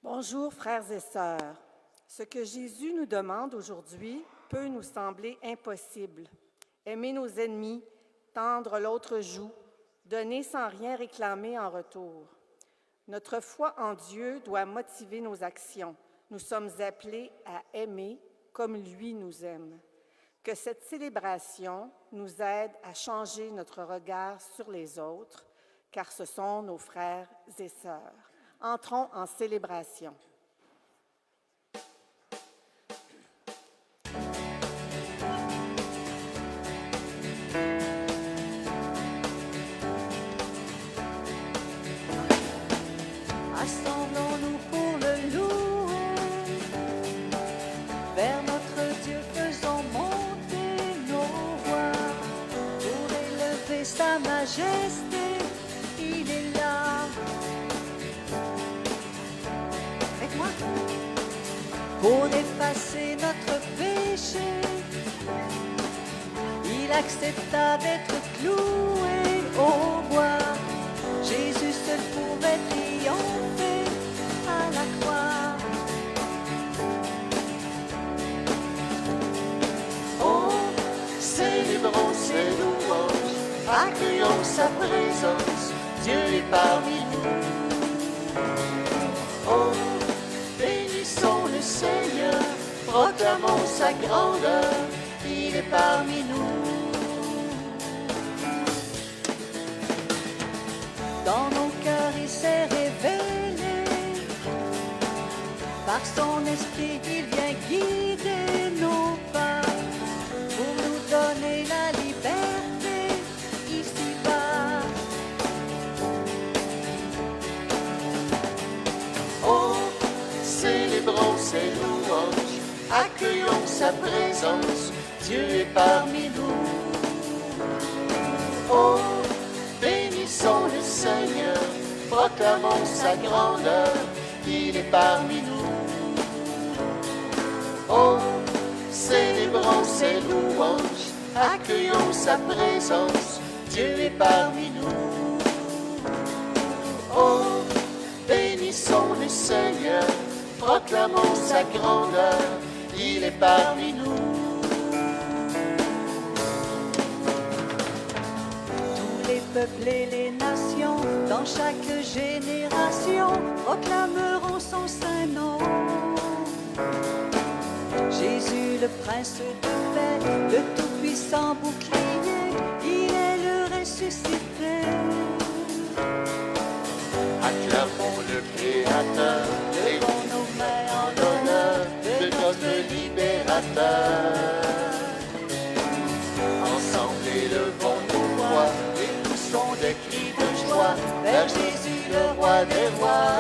Bonjour frères et sœurs. Ce que Jésus nous demande aujourd'hui peut nous sembler impossible. Aimer nos ennemis, tendre l'autre joue, donner sans rien réclamer en retour. Notre foi en Dieu doit motiver nos actions. Nous sommes appelés à aimer comme lui nous aime. Que cette célébration nous aide à changer notre regard sur les autres, car ce sont nos frères et sœurs. Entrons en célébration. Assemblons-nous pour le louer, vers notre Dieu faisons monter nos voix, pour élever sa majesté, il est là. Avec moi. Pour effacer notre péché, il accepta d'être cloué au bois. Jésus seul pouvait triompher à la croix. Oh, célébrons ses louanges, accueillons sa présence, Dieu est parmi nous. Oh, bénissons le Seigneur, proclamons sa grandeur, il est parmi nous. Dans nos cœurs il s'est révélé, par son esprit il vient guider nos pas, pour nous donner la liberté ici-bas. Oh, célébrons ses louanges, accueillons sa présence, Dieu est parmi nous. Oh, bénissons le Seigneur, proclamons sa grandeur, il est parmi nous. Oh, célébrons ses louanges, accueillons sa présence, Dieu est parmi nous. Oh, bénissons le Seigneur, proclamons sa grandeur, il est parmi nous. Tous les peuples et les nations, dans chaque génération, proclameront son saint nom. Jésus, le prince de paix, le tout-puissant bouclier, il est le ressuscité. Acclamons le Créateur, levons nos mains en l'honneur de notre libérateur. Ensemble élevons nos voix et poussons des cris de joie vers Jésus, le roi des rois.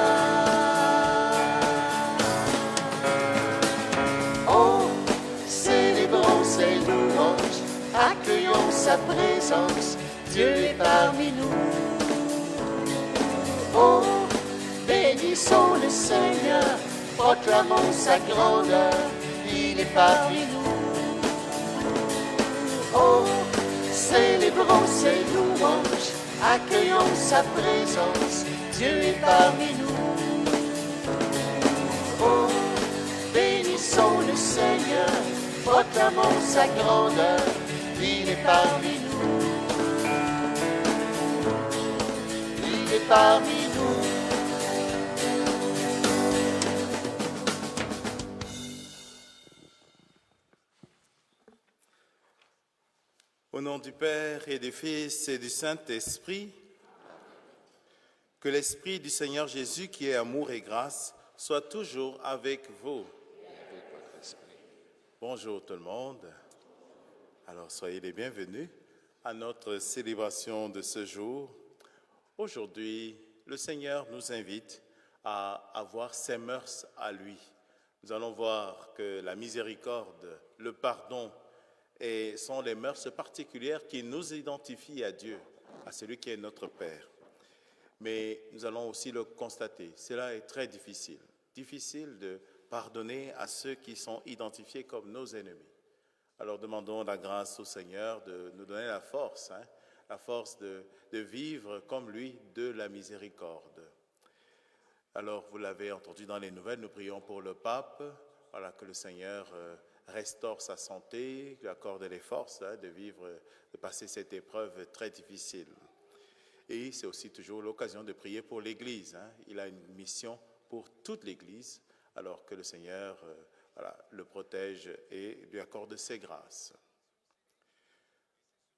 Oh, célébrons ses louanges, accueillons sa présence, Dieu est parmi nous. Oh, bénissons le Seigneur, proclamons sa grandeur, il est parmi nous. Oh, célébrons ses louanges, accueillons sa présence, Dieu est parmi nous. Oh, bénissons le Seigneur, proclamons sa grandeur, il est parmi nous. Il est parmi nous. Au nom du Père et du Fils et du Saint-Esprit, que l'Esprit du Seigneur Jésus, qui est amour et grâce, soit toujours avec vous. Bonjour tout le monde. Alors soyez les bienvenus à notre célébration de ce jour. Aujourd'hui, le Seigneur nous invite à avoir ses mœurs à lui. Nous allons voir que la miséricorde, le pardon, sont les mœurs particulières qui nous identifient à Dieu, à celui qui est notre Père. Mais nous allons aussi le constater, cela est très difficile. Difficile de pardonner à ceux qui sont identifiés comme nos ennemis. Alors demandons la grâce au Seigneur de nous donner la force de vivre comme lui de la miséricorde. Alors, vous l'avez entendu dans les nouvelles, nous prions pour le pape, voilà, que le Seigneur restaure sa santé, lui accorde les forces de passer cette épreuve très difficile. Et c'est aussi toujours l'occasion de prier pour l'Église. Il a une mission pour toute l'Église, alors que le Seigneur le protège et lui accorde ses grâces.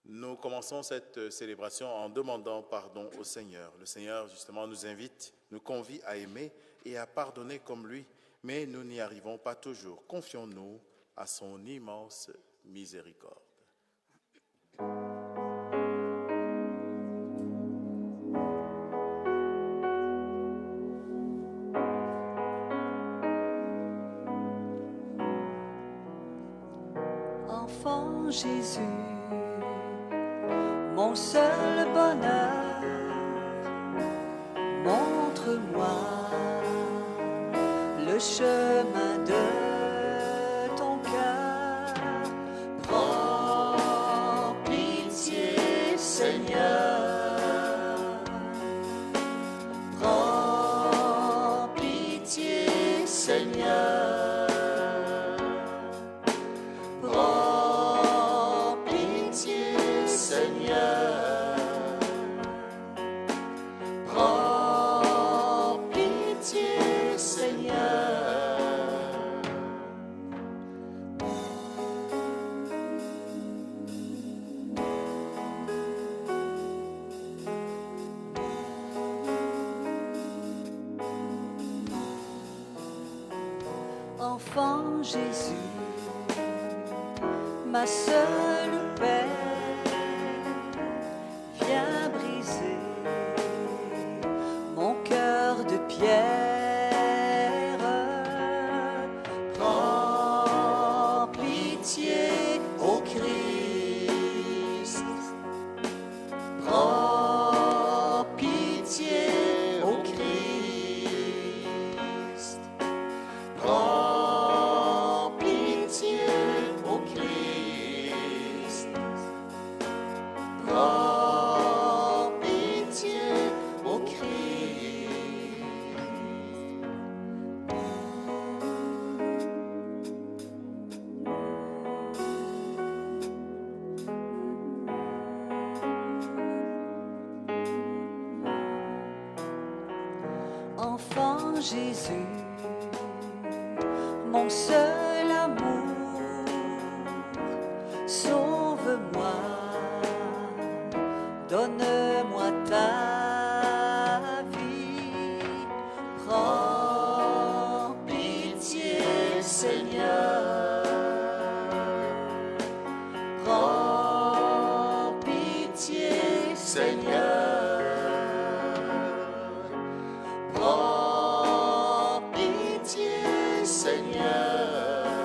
Nous commençons cette célébration en demandant pardon au Seigneur. Le Seigneur, justement, nous invite, nous convie à aimer et à pardonner comme lui, mais nous n'y arrivons pas toujours. Confions-nous à son immense miséricorde. Enfant Jésus, mon seul bonheur, montre-moi le chemin de ton cœur. Prends pitié, Seigneur. Prends pitié, Seigneur. Prends pitié, Seigneur. Prends pitié, Seigneur. Enfant Jésus, ma seule paix, viens briser mon cœur de pierre. Prends pitié, ô Christ. Prends pitié, ô Christ. Prends pitié, ô Christ. Prends pitié, ô Christ. Enfant Jésus, mon seul amour, sauve-moi, donne-moi ta vie. Prends pitié, Seigneur. Prends pitié, Seigneur. Prends pitié, Seigneur.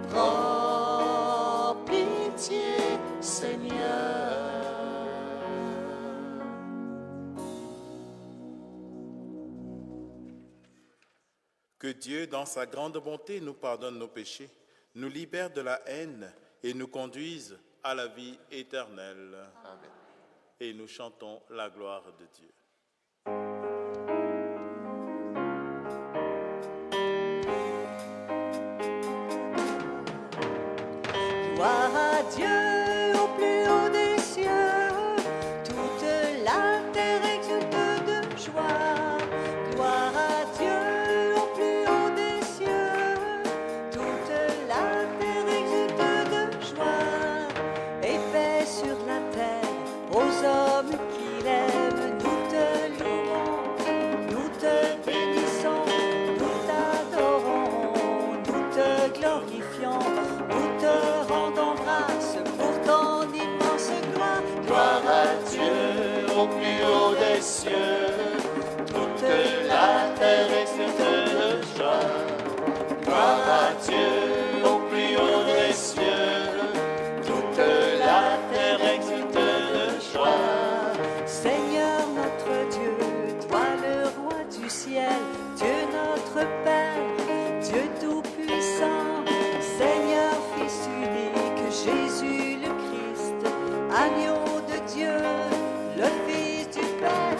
Prends pitié, Seigneur. Que Dieu, dans sa grande bonté, nous pardonne nos péchés, nous libère de la haine et nous conduise à la vie éternelle. Amen. Et nous chantons la gloire de Dieu. Gloire à Dieu au plus haut des cieux, toute la terre exulte de joie. Gloire à Dieu au plus haut des cieux, toute la terre exulte de joie. Et paix sur la terre aux hommes qu'il aime. Nous te louons, nous te bénissons, nous t'adorons, nous te glorifions, nous te rendons grâce pour ton immense gloire. Gloire à Dieu au plus haut des cieux, toute la terre exulte de joie. Gloire à Dieu au plus haut des cieux, toute la terre exulte de joie. Seigneur notre Dieu, toi le roi du ciel, Dieu notre Père, Dieu tout-puissant, Seigneur Fils unique, Jésus le Christ, agneau de Dieu, le Fils du Père.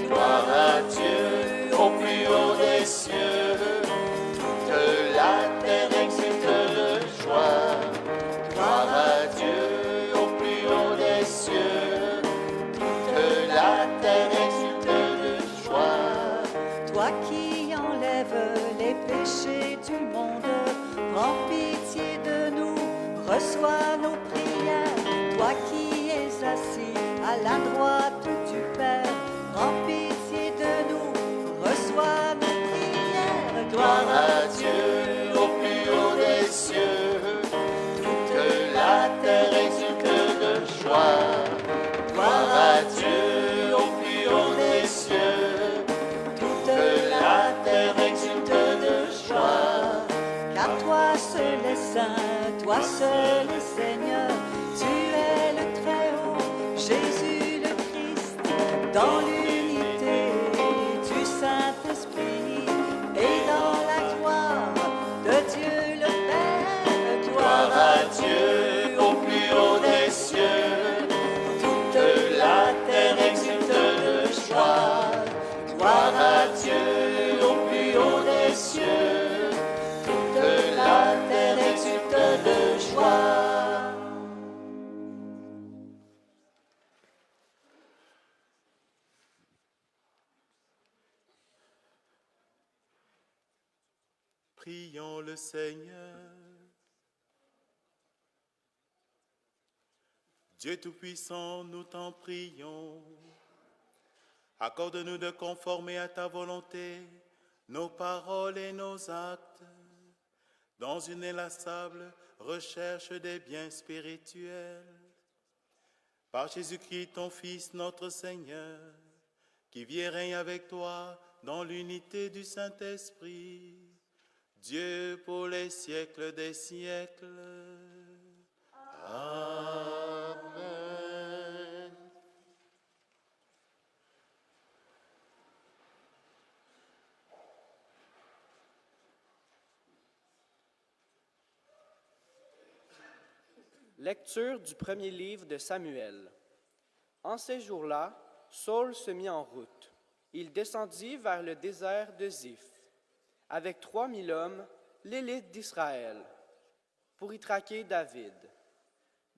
Gloire à à la droite du Père, prends pitié de nous, reçois nos prières. Gloire à Dieu au plus haut des cieux, toute la terre exulte de joie. Gloire à Dieu au plus haut des cieux, toute la terre exulte de joie. Car toi seul est saint, toi seul est Seigneur, tu es le Très-Haut, Jésus le Christ, dans l'unité du Saint-Esprit et dans la gloire de Dieu le Père. Gloire à Dieu au plus haut des cieux, toute la terre exulte de joie. Gloire à Dieu au plus haut des cieux, toute la terre exulte de joie. Prions le Seigneur. Dieu Tout-Puissant, nous t'en prions. Accorde-nous de conformer à ta volonté nos paroles et nos actes, dans une inlassable recherche des biens spirituels. Par Jésus-Christ, ton Fils, notre Seigneur, qui vit et règne avec toi dans l'unité du Saint-Esprit, Dieu pour les siècles des siècles. Amen. Lecture du premier livre de Samuel. En ces jours-là, Saul se mit en route. Il descendit vers le désert de Ziph, avec 3000 hommes, l'élite d'Israël, pour y traquer David.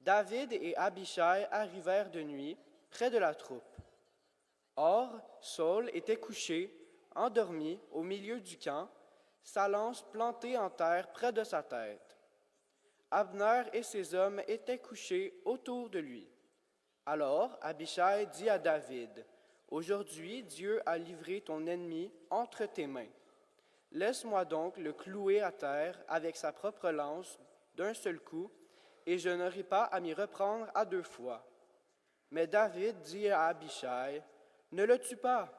David et Abishai arrivèrent de nuit près de la troupe. Or, Saul était couché, endormi au milieu du camp, sa lance plantée en terre près de sa tête. Abner et ses hommes étaient couchés autour de lui. Alors Abishai dit à David, « Aujourd'hui, Dieu a livré ton ennemi entre tes mains. Laisse-moi donc le clouer à terre avec sa propre lance d'un seul coup, et je n'aurai pas à m'y reprendre à 2 fois. » Mais David dit à Abishai, « Ne le tue pas.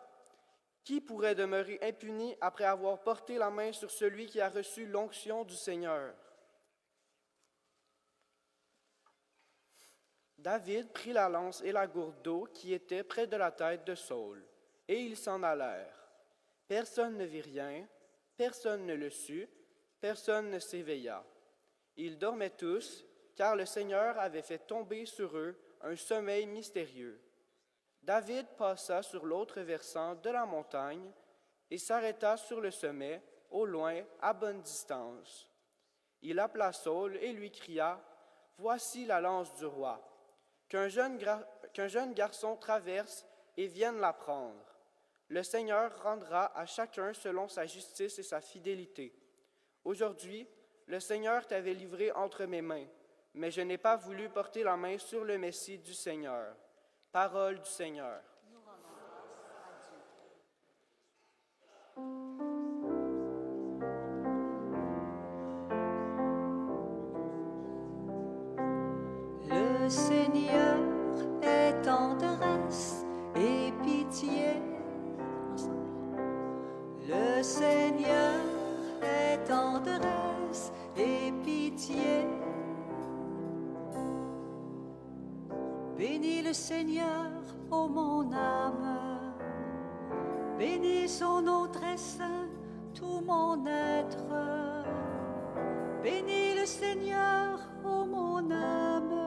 Qui pourrait demeurer impuni après avoir porté la main sur celui qui a reçu l'onction du Seigneur? » David prit la lance et la gourde d'eau qui étaient près de la tête de Saul, et ils s'en allèrent. Personne ne vit rien, personne ne le sut, personne ne s'éveilla. Ils dormaient tous, car le Seigneur avait fait tomber sur eux un sommeil mystérieux. David passa sur l'autre versant de la montagne et s'arrêta sur le sommet, au loin, à bonne distance. Il appela Saul et lui cria, « Voici la lance du roi. Qu'un jeune garçon traverse et vienne la prendre. Le Seigneur rendra à chacun selon sa justice et sa fidélité. Aujourd'hui, le Seigneur t'avait livré entre mes mains, mais je n'ai pas voulu porter la main sur le Messie du Seigneur. » Parole du Seigneur. Le Seigneur est tendresse et pitié. Le Seigneur est tendresse et pitié. Bénis le Seigneur, ô mon âme. Bénis son nom très saint, tout mon être. Bénis le Seigneur, ô mon âme.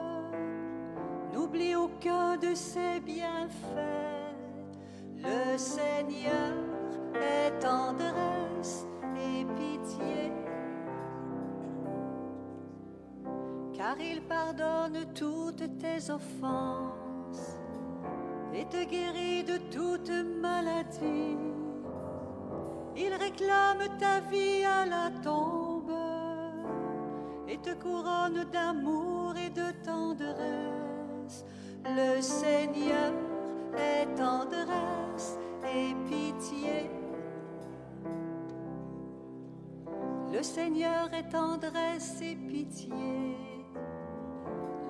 N'oublie aucun de ses bienfaits. Le Seigneur est tendresse et pitié. Car il pardonne toutes tes offenses et te guérit de toute maladie. Il réclame ta vie à la tombe et te couronne d'amour et de tendresse. Le Seigneur Le Seigneur est tendresse et pitié,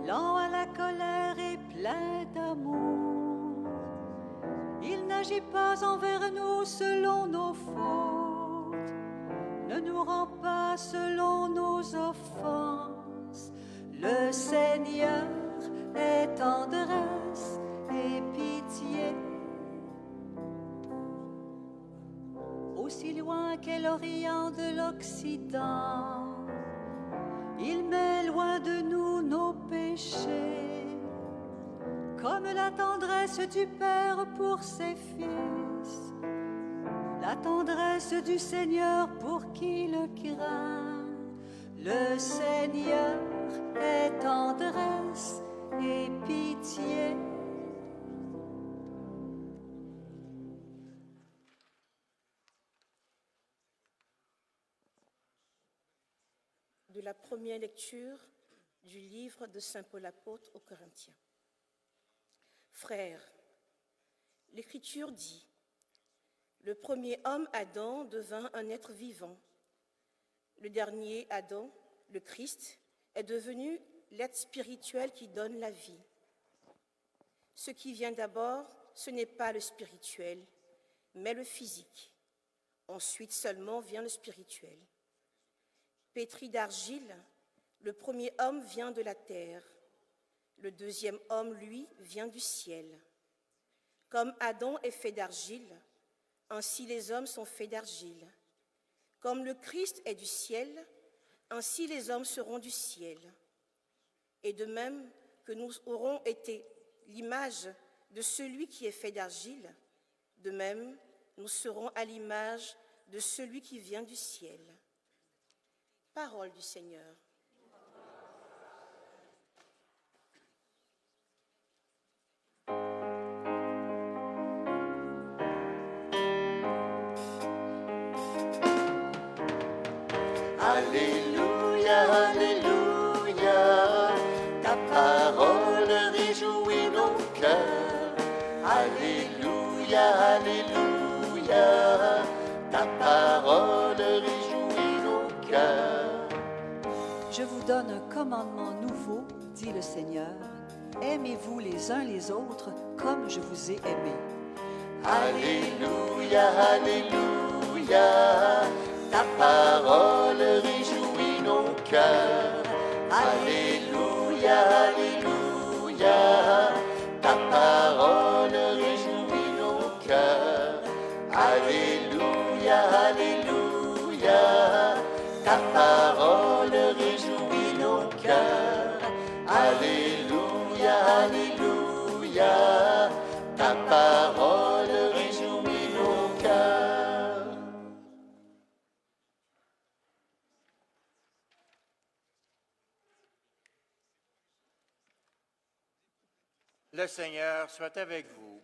lent à la colère et plein d'amour. Il n'agit pas envers nous selon nos fautes, ne nous rend pas selon nos offenses. Le Seigneur est tendresse et pitié. Aussi loin qu'est l'Orient de l'Occident, il met loin de nous nos péchés. Comme la tendresse du Père pour ses fils, la tendresse du Seigneur pour qui le craint. Le Seigneur est tendresse et pitié. De la première lecture du livre de Saint Paul apôtre aux Corinthiens. Frères, l'Écriture dit, le premier homme, Adam, devint un être vivant. Le dernier Adam, le Christ, est devenu l'être spirituel qui donne la vie. Ce qui vient d'abord, ce n'est pas le spirituel, mais le physique. Ensuite seulement vient le spirituel. Pétri d'argile, le premier homme vient de la terre. Le deuxième homme, lui, vient du ciel. Comme Adam est fait d'argile, ainsi les hommes sont faits d'argile. Comme le Christ est du ciel, ainsi les hommes seront du ciel. Et de même que nous aurons été l'image de celui qui est fait d'argile, de même nous serons à l'image de celui qui vient du ciel. Parole du Seigneur. Alléluia, Alléluia, ta parole réjouit nos cœurs. Alléluia, Alléluia, ta parole réjouit nos cœurs. Je vous donne un commandement nouveau, dit le Seigneur. Aimez-vous les uns les autres comme je vous ai aimés. Alléluia, Alléluia, ta parole réjouit nos cœurs. Alléluia, Alléluia, ta parole réjouit nos cœurs. Alléluia, Alléluia, ta parole réjouit nos cœurs. Alléluia, Alléluia, ta parole réjouit nos cœurs. Le Seigneur soit avec vous.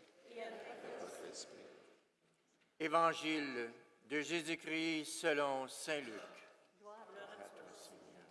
Évangile de Jésus-Christ selon saint Luc. Gloire à toi, Seigneur.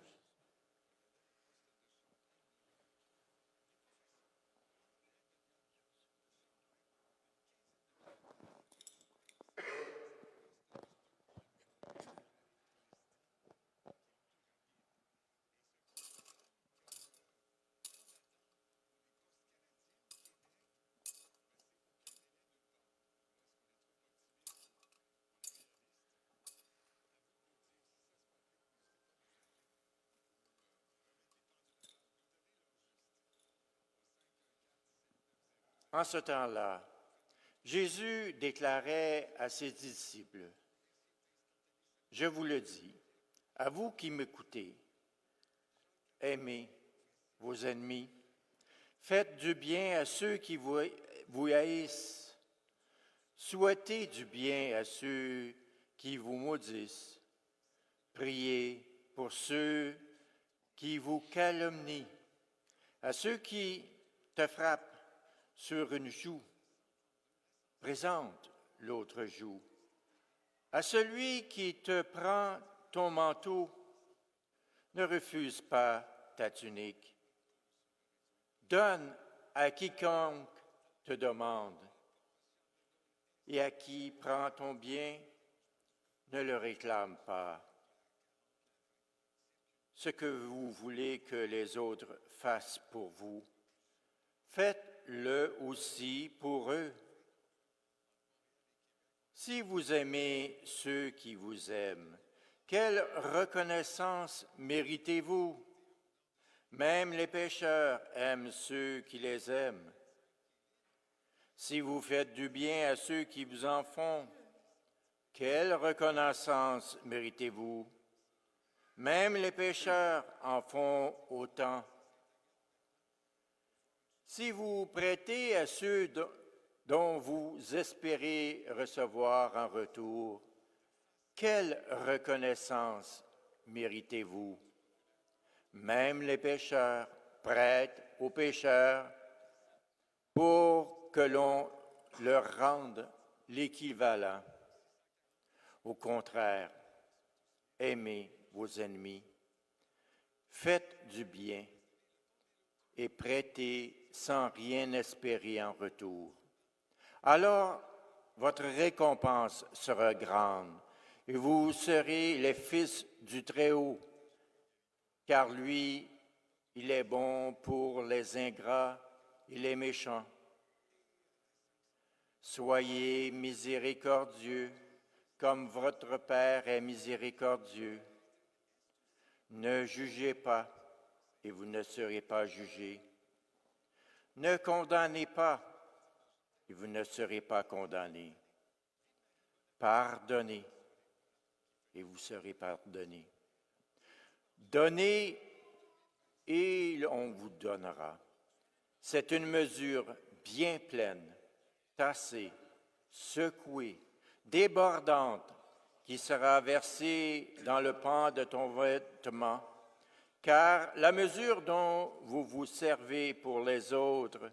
En ce temps-là, Jésus déclarait à ses disciples, « Je vous le dis, à vous qui m'écoutez, aimez vos ennemis, faites du bien à ceux qui vous haïssent, souhaitez du bien à ceux qui vous maudissent, priez pour ceux qui vous calomnient, à ceux qui te frappent sur une joue, présente l'autre joue. À celui qui te prend ton manteau, ne refuse pas ta tunique. Donne à quiconque te demande, et à qui prend ton bien, ne le réclame pas. ce que vous voulez que les autres fassent pour vous, faites-le aussi pour eux. Si vous aimez ceux qui vous aiment, quelle reconnaissance méritez-vous? Même les pécheurs aiment ceux qui les aiment. Si vous faites du bien à ceux qui vous en font, quelle reconnaissance méritez-vous? Même les pécheurs en font autant. Si vous prêtez à ceux dont vous espérez recevoir en retour, quelle reconnaissance méritez-vous? Même les pécheurs prêtent aux pécheurs pour que l'on leur rende l'équivalent. Au contraire, aimez vos ennemis, faites du bien et prêtez sans rien espérer en retour. Alors, votre récompense sera grande et vous serez les fils du Très-Haut, car lui, il est bon pour les ingrats et les méchants. Soyez miséricordieux, comme votre Père est miséricordieux. Ne jugez pas, et vous ne serez pas jugés. Ne condamnez pas, et vous ne serez pas condamnés. Pardonnez, et vous serez pardonnés. Donnez, et on vous donnera. C'est une mesure bien pleine, tassée, secouée, débordante, qui sera versée dans le pan de ton vêtement, car la mesure dont vous vous servez pour les autres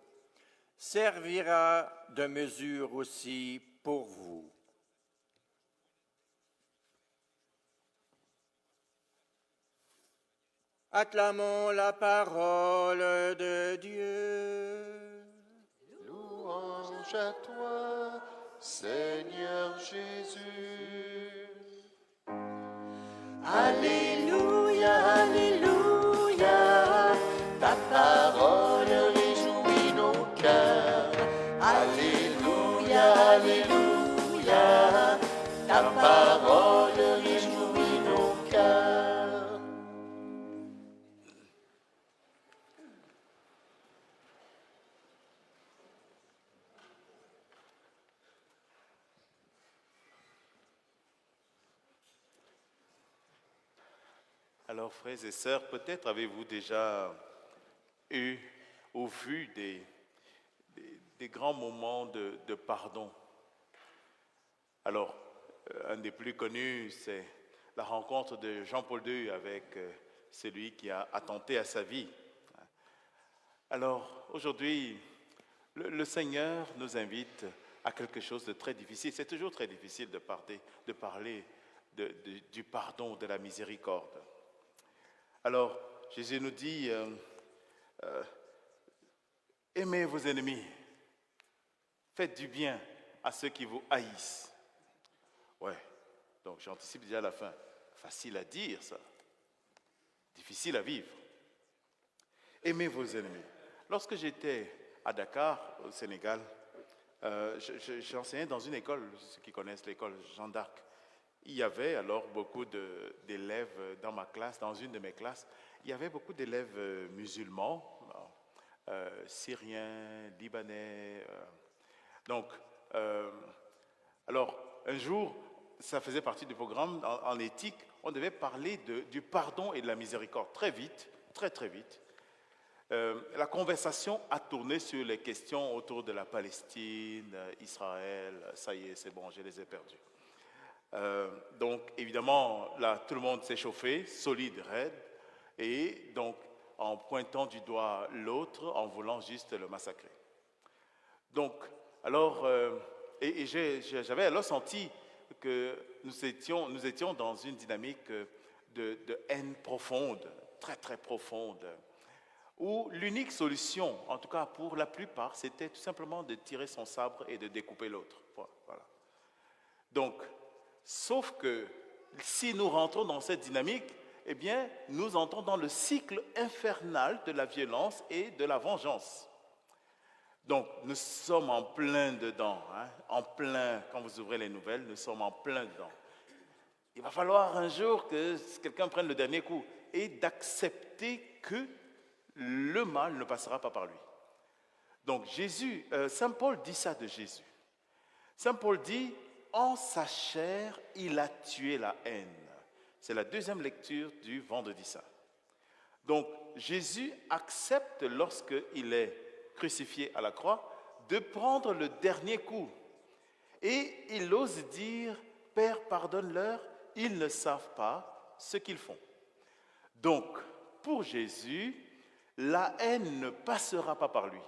servira de mesure aussi pour vous. Acclamons la parole de Dieu. Louange à toi, Seigneur Jésus. Alléluia, Alléluia, ta parole réjouit nos cœurs. Alléluia, Alléluia, ta parole réjouit nos cœurs. Alors, frères et sœurs, peut-être avez-vous déjà eu ou vu des grands moments de pardon. Alors, un des plus connus, c'est la rencontre de Jean-Paul II avec celui qui a attenté à sa vie. Alors, aujourd'hui, le Seigneur nous invite à quelque chose de très difficile. C'est toujours très difficile de parler du pardon, de la miséricorde. Alors, Jésus nous dit, aimez vos ennemis, faites du bien à ceux qui vous haïssent. Ouais, donc j'anticipe déjà la fin. Facile à dire ça, difficile à vivre. Aimez vos ennemis. Lorsque j'étais à Dakar, au Sénégal, j'enseignais dans une école, ceux qui connaissent l'école Jeanne d'Arc. Il y avait alors beaucoup d'élèves dans ma classe, dans une de mes classes. Il y avait beaucoup d'élèves musulmans, syriens, libanais. Alors, un jour, ça faisait partie du programme en éthique, on devait parler du pardon et de la miséricorde. Très vite, très très vite. La conversation a tourné sur les questions autour de la Palestine, Israël. Ça y est, c'est bon, je les ai perdus. Donc, évidemment, là, tout le monde s'est chauffé, solide, raide, et donc, en pointant du doigt l'autre, en voulant juste le massacrer. Donc, alors, j'avais alors senti que nous étions dans une dynamique de haine profonde, très, très profonde, où l'unique solution, en tout cas pour la plupart, c'était tout simplement de tirer son sabre et de découper l'autre. Voilà. Donc, sauf que si nous rentrons dans cette dynamique, eh bien, nous entrons dans le cycle infernal de la violence et de la vengeance. Donc, nous sommes en plein dedans, hein, en plein, quand vous ouvrez les nouvelles, nous sommes en plein dedans. Il va falloir un jour que quelqu'un prenne le dernier coup et d'accepter que le mal ne passera pas par lui. Donc, Saint Paul dit ça de Jésus. Saint Paul dit, en sa chair, il a tué la haine. C'est la deuxième lecture du vendredi saint. Donc, Jésus accepte, lorsqu'il est crucifié à la croix, de prendre le dernier coup. Et il ose dire, Père, pardonne-leur, ils ne savent pas ce qu'ils font. Donc, pour Jésus, la haine ne passera pas par lui.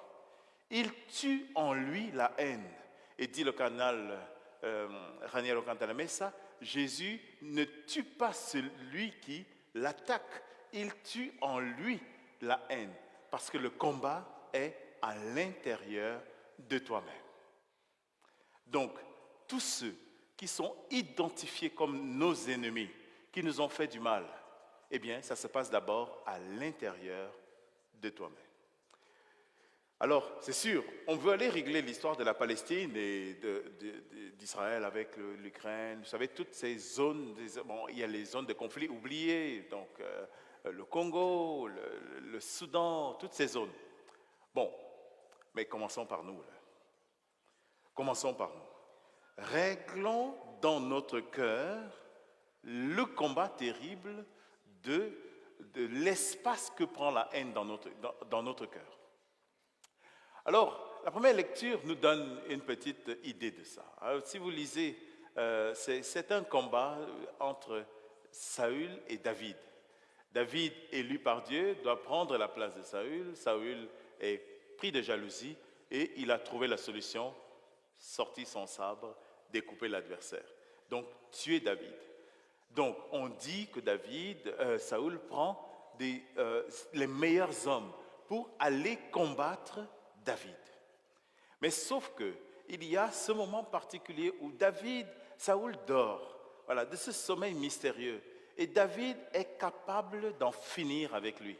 Il tue en lui la haine. Et dit le cardinal Raniero Cantalamessa, Jésus ne tue pas celui qui l'attaque. Il tue en lui la haine. Parce que le combat est à l'intérieur de toi-même. Donc, tous ceux qui sont identifiés comme nos ennemis, qui nous ont fait du mal, eh bien, ça se passe d'abord à l'intérieur de toi-même. Alors, c'est sûr, on veut aller régler l'histoire de la Palestine et d'Israël avec l'Ukraine. Vous savez, toutes ces zones, il y a les zones de conflit oubliées, donc le Congo, le Soudan, toutes ces zones. Bon, mais commençons par nous. Là. Commençons par nous. Réglons dans notre cœur le combat terrible de l'espace que prend la haine dans notre cœur. Alors, la première lecture nous donne une petite idée de ça. Alors, si vous lisez, c'est un combat entre Saül et David. David, élu par Dieu, doit prendre la place de Saül. Saül est pris de jalousie et il a trouvé la solution, sorti son sabre, découper l'adversaire. Donc, tuer David. Donc, on dit que Saül prend les meilleurs hommes pour aller combattre David. Mais sauf que il y a ce moment particulier où Saül dort, voilà, de ce sommeil mystérieux, et David est capable d'en finir avec lui.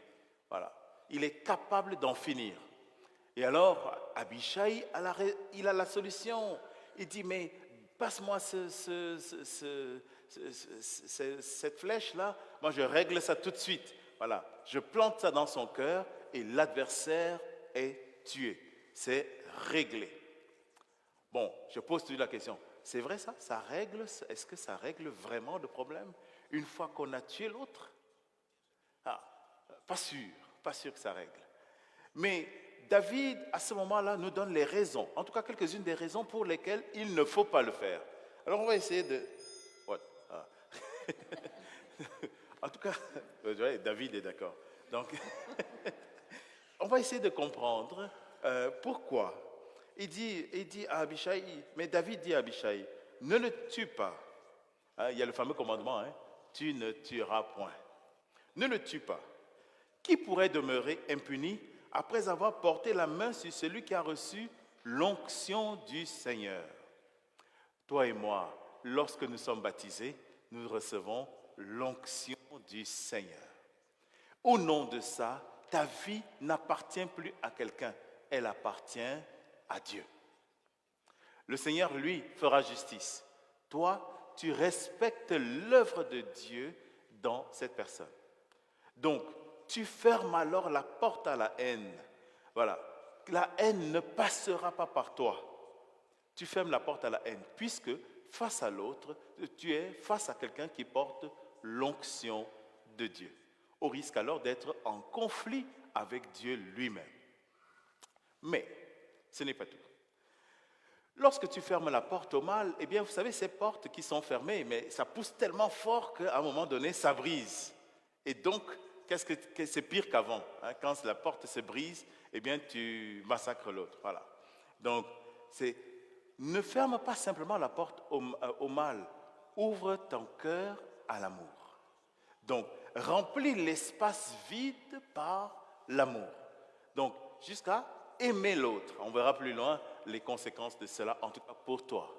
Voilà, il est capable d'en finir. Et alors, Abishai, il a la solution. Il dit, mais passe-moi cette flèche-là, moi je règle ça tout de suite. Voilà, je plante ça dans son cœur et l'adversaire est tué. C'est réglé. Bon, je pose toujours la question. C'est vrai ça? Est-ce que ça règle vraiment le problème une fois qu'on a tué l'autre? Pas sûr que ça règle. Mais David, à ce moment-là, nous donne les raisons, en tout cas quelques-unes des raisons pour lesquelles il ne faut pas le faire. Alors on va essayer de... En tout cas, David est d'accord. Donc, on va essayer de comprendre pourquoi. Il dit à Abishai, mais David dit à Abishai, ne le tue pas. Il y a le fameux commandement, tu ne tueras point. Ne le tue pas. Qui pourrait demeurer impuni après avoir porté la main sur celui qui a reçu l'onction du Seigneur? Toi et moi, lorsque nous sommes baptisés, nous recevons l'onction du Seigneur. Au nom de ça, ta vie n'appartient plus à quelqu'un, elle appartient à Dieu. Le Seigneur, lui, fera justice. Toi, tu respectes l'œuvre de Dieu dans cette personne. Donc, tu fermes alors la porte à la haine. Voilà, la haine ne passera pas par toi. Tu fermes la porte à la haine, puisque face à l'autre, tu es face à quelqu'un qui porte l'onction de Dieu, au risque alors d'être en conflit avec Dieu lui-même. Mais ce n'est pas tout. Lorsque tu fermes la porte au mal, eh bien, vous savez, ces portes qui sont fermées, mais ça pousse tellement fort qu'à un moment donné, ça brise. Et donc, c'est pire qu'avant. Quand la porte se brise, eh bien, tu massacres l'autre. Voilà. Donc, ne ferme pas simplement la porte au mal. Ouvre ton cœur à l'amour. Donc, remplis l'espace vide par l'amour. Donc, jusqu'à aimer l'autre. On verra plus loin les conséquences de cela, en tout cas pour toi.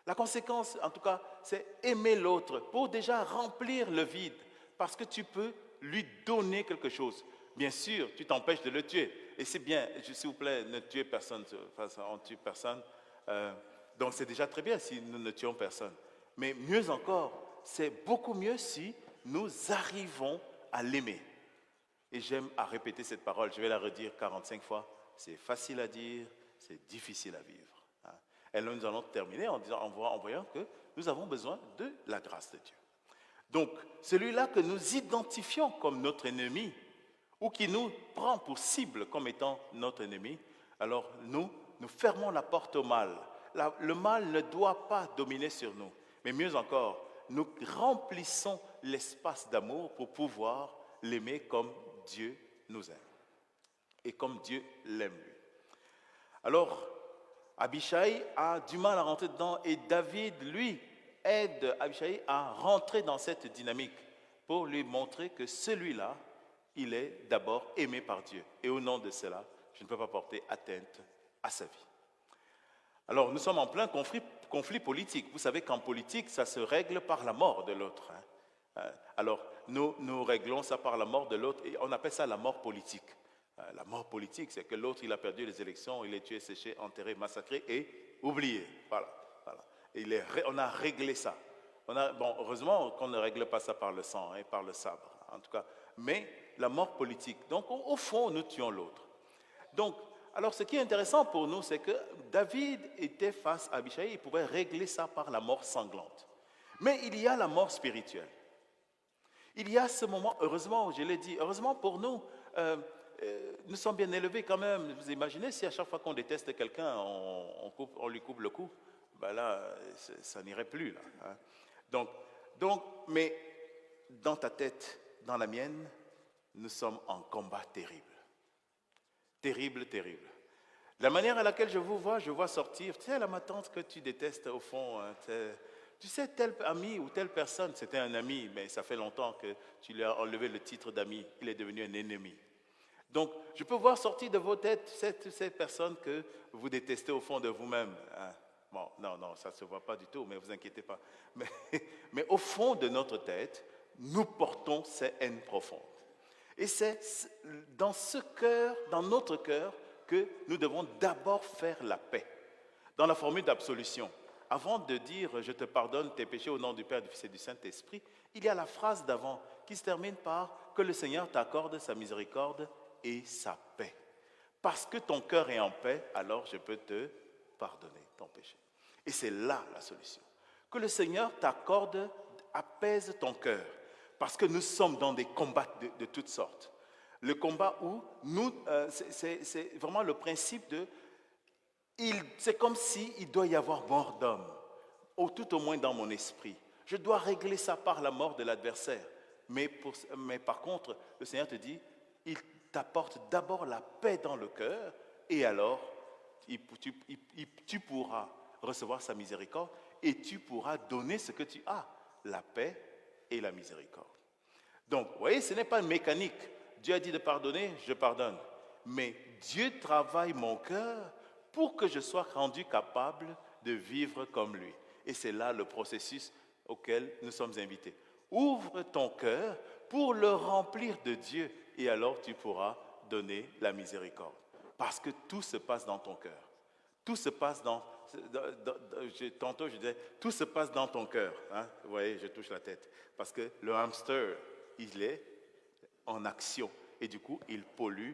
La conséquence, en tout cas, c'est aimer l'autre pour déjà remplir le vide. parce que tu peux lui donner quelque chose. Bien sûr, tu t'empêches de le tuer. Et c'est bien, s'il vous plaît, ne tuez personne, on ne tue personne. Donc c'est déjà très bien si nous ne tuons personne. Mais mieux encore, c'est beaucoup mieux si nous arrivons à l'aimer. Et j'aime à répéter cette parole, je vais la redire 45 fois. C'est facile à dire, c'est difficile à vivre. Et là, nous allons terminer en voyant que nous avons besoin de la grâce de Dieu. Donc, celui-là que nous identifions comme notre ennemi, ou qui nous prend pour cible comme étant notre ennemi, alors nous fermons la porte au mal. Le mal ne doit pas dominer sur nous. Mais mieux encore, nous remplissons l'espace d'amour pour pouvoir l'aimer comme Dieu nous aime. Et comme Dieu l'aime lui. Alors, Abishai a du mal à rentrer dedans et David, lui, aide Abishai à rentrer dans cette dynamique pour lui montrer que celui-là, il est d'abord aimé par Dieu. Et au nom de cela, je ne peux pas porter atteinte à sa vie. Alors, nous sommes en plein conflit politique. Vous savez qu'en politique, ça se règle par la mort de l'autre. Alors, nous réglons ça par la mort de l'autre et on appelle ça la mort politique. La mort politique, c'est que l'autre, il a perdu les élections, il est tué, séché, enterré, massacré et oublié. Voilà. Et on a réglé ça. Heureusement qu'on ne règle pas ça par le sang et par le sabre, en tout cas. Mais la mort politique. Donc, au fond, nous tuons l'autre. Donc, alors, ce qui est intéressant pour nous, c'est que David était face à Abishai, il pouvait régler ça par la mort sanglante. Mais il y a la mort spirituelle. Il y a ce moment, heureusement, je l'ai dit, heureusement pour nous, nous sommes bien élevés quand même. Vous imaginez si à chaque fois qu'on déteste quelqu'un, on lui coupe le cou, ben là, ça n'irait plus. Là, Donc, mais dans ta tête, dans la mienne, nous sommes en combat terrible. Terrible. La manière à laquelle je vois sortir, tu sais, ma tante que tu détestes au fond, tu sais, tel ami ou telle personne, c'était un ami, mais ça fait longtemps que tu lui as enlevé le titre d'ami, il est devenu un ennemi. Donc, je peux voir sortir de vos têtes ces personnes que vous détestez au fond de vous-même. Bon, non, ça ne se voit pas du tout, mais ne vous inquiétez pas. Mais au fond de notre tête, nous portons ces haines profondes. Et c'est dans ce cœur, dans notre cœur, que nous devons d'abord faire la paix. Dans la formule d'absolution, avant de dire « je te pardonne tes péchés au nom du Père, du Fils et du Saint-Esprit », il y a la phrase d'avant qui se termine par « que le Seigneur t'accorde sa miséricorde et sa paix ». Parce que ton cœur est en paix, alors je peux te pardonner ton péché. Et c'est là la solution. Que le Seigneur t'accorde, apaise ton cœur. Parce que nous sommes dans des combats de toutes sortes. Le combat où c'est vraiment le principe de... C'est comme s'il doit y avoir mort d'homme, ou tout au moins dans mon esprit. Je dois régler ça par la mort de l'adversaire. Mais par contre, le Seigneur te dit, il t'apporte d'abord la paix dans le cœur, et alors tu pourras recevoir sa miséricorde, et tu pourras donner ce que tu as, la paix et la miséricorde. Donc, vous voyez, ce n'est pas mécanique. Dieu a dit de pardonner, je pardonne. Mais Dieu travaille mon cœur pour que je sois rendu capable de vivre comme lui. Et c'est là le processus auquel nous sommes invités. Ouvre ton cœur pour le remplir de Dieu et alors tu pourras donner la miséricorde. Parce que tout se passe dans ton cœur. Tout se passe tantôt je disais, tout se passe dans ton cœur. Hein? Vous voyez, je touche la tête. Parce que le hamster, il est en action. Et du coup, il pollue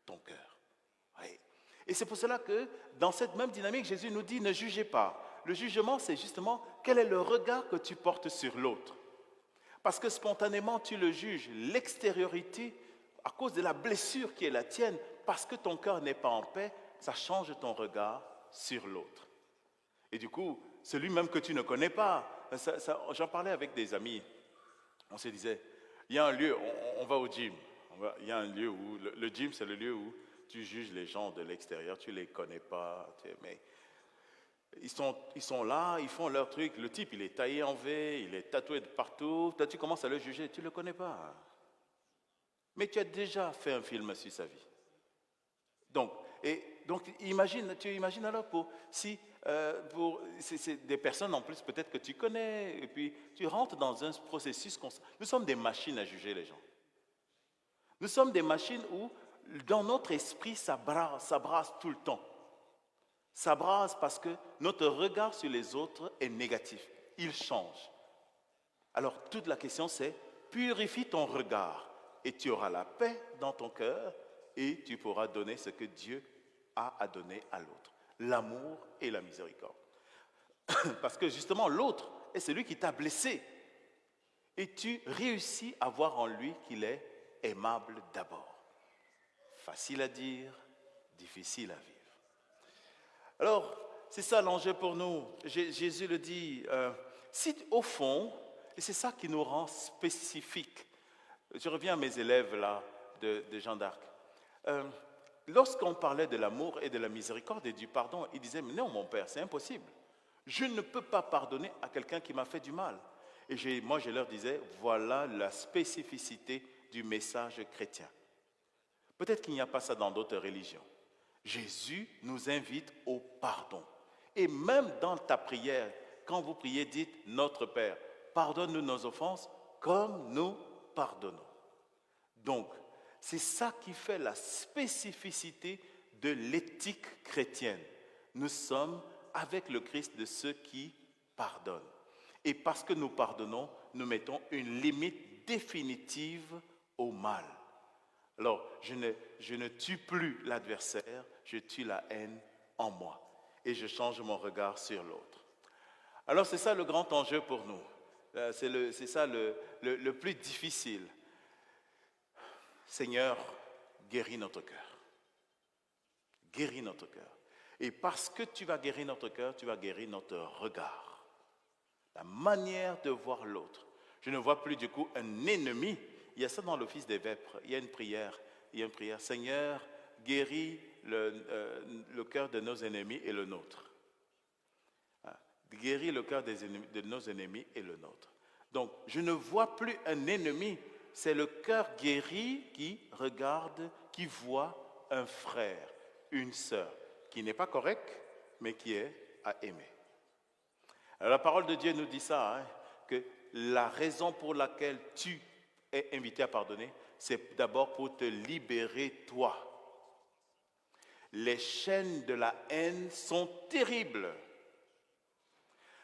ton cœur. Oui. Et c'est pour cela que dans cette même dynamique, Jésus nous dit, ne jugez pas. Le jugement, c'est justement quel est le regard que tu portes sur l'autre. Parce que spontanément, tu le juges. L'extériorité, à cause de la blessure qui est la tienne, parce que ton cœur n'est pas en paix, ça change ton regard sur l'autre. Et du coup, celui même que tu ne connais pas, j'en parlais avec des amis, on se disait, il y a un lieu, on va au gym, il y a un lieu où, le gym c'est le lieu où tu juges les gens de l'extérieur, tu ne les connais pas, mais ils sont là, ils font leur truc, le type il est taillé en V, il est tatoué de partout, toi tu commences à le juger, tu ne le connais pas. Mais tu as déjà fait un film sur sa vie. Donc, et donc, tu imagines alors c'est des personnes en plus peut-être que tu connais, et puis tu rentres dans un processus constant. Nous sommes des machines à juger les gens. Nous sommes des machines où, dans notre esprit, ça brasse tout le temps. Ça brasse parce que notre regard sur les autres est négatif. Il change. Alors, toute la question, c'est purifie ton regard et tu auras la paix dans ton cœur et tu pourras donner ce que Dieu a à donner à l'autre. L'amour et la miséricorde. Parce que justement, l'autre est celui qui t'a blessé. Et tu réussis à voir en lui qu'il est aimable d'abord. Facile à dire, difficile à vivre. Alors, c'est ça l'enjeu pour nous. Jésus le dit, si au fond, et c'est ça qui nous rend spécifiques. Je reviens à mes élèves là, de Jeanne d'Arc. Lorsqu'on parlait de l'amour et de la miséricorde et du pardon, ils disaient, mais non mon père, c'est impossible. Je ne peux pas pardonner à quelqu'un qui m'a fait du mal. Et moi, je leur disais, voilà la spécificité du message chrétien. Peut-être qu'il n'y a pas ça dans d'autres religions. Jésus nous invite au pardon. Et même dans ta prière, quand vous priez, dites « Notre Père, pardonne-nous nos offenses comme nous pardonnons ». Donc, c'est ça qui fait la spécificité de l'éthique chrétienne. Nous sommes avec le Christ de ceux qui pardonnent. Et parce que nous pardonnons, nous mettons une limite définitive au mal. Alors, je ne tue plus l'adversaire, je tue la haine en moi. Et je change mon regard sur l'autre. Alors, c'est ça le grand enjeu pour nous. C'est ça le plus difficile. Seigneur, guéris notre cœur. Guéris notre cœur. Et parce que tu vas guérir notre cœur, tu vas guérir notre regard. La manière de voir l'autre. Je ne vois plus du coup un ennemi. Il y a ça dans l'office des vêpres. Il y a une prière. Seigneur, guéris le cœur de nos ennemis et le nôtre. Guéris le cœur de nos ennemis et le nôtre. Donc, je ne vois plus un ennemi. C'est le cœur guéri qui regarde, qui voit un frère, une sœur, qui n'est pas correct, mais qui est à aimer. Alors, la parole de Dieu nous dit ça, que la raison pour laquelle tu es invité à pardonner, c'est d'abord pour te libérer toi. Les chaînes de la haine sont terribles.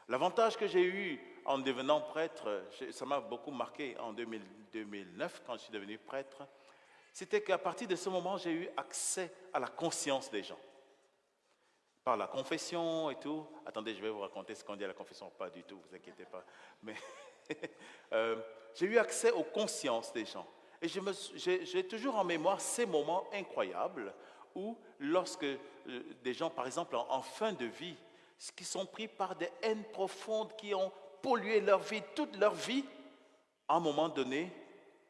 L'avantage que j'ai eu en devenant prêtre, ça m'a beaucoup marqué en 2009 quand je suis devenu prêtre, c'était qu'à partir de ce moment, j'ai eu accès à la conscience des gens. Par la confession et tout. Attendez, je vais vous raconter ce qu'on dit à la confession. Pas du tout, vous inquiétez pas. Mais j'ai eu accès aux consciences des gens. Et j'ai toujours en mémoire ces moments incroyables où lorsque des gens, par exemple, en fin de vie, qui sont pris par des haines profondes qui ont pollué leur vie, toute leur vie, à un moment donné,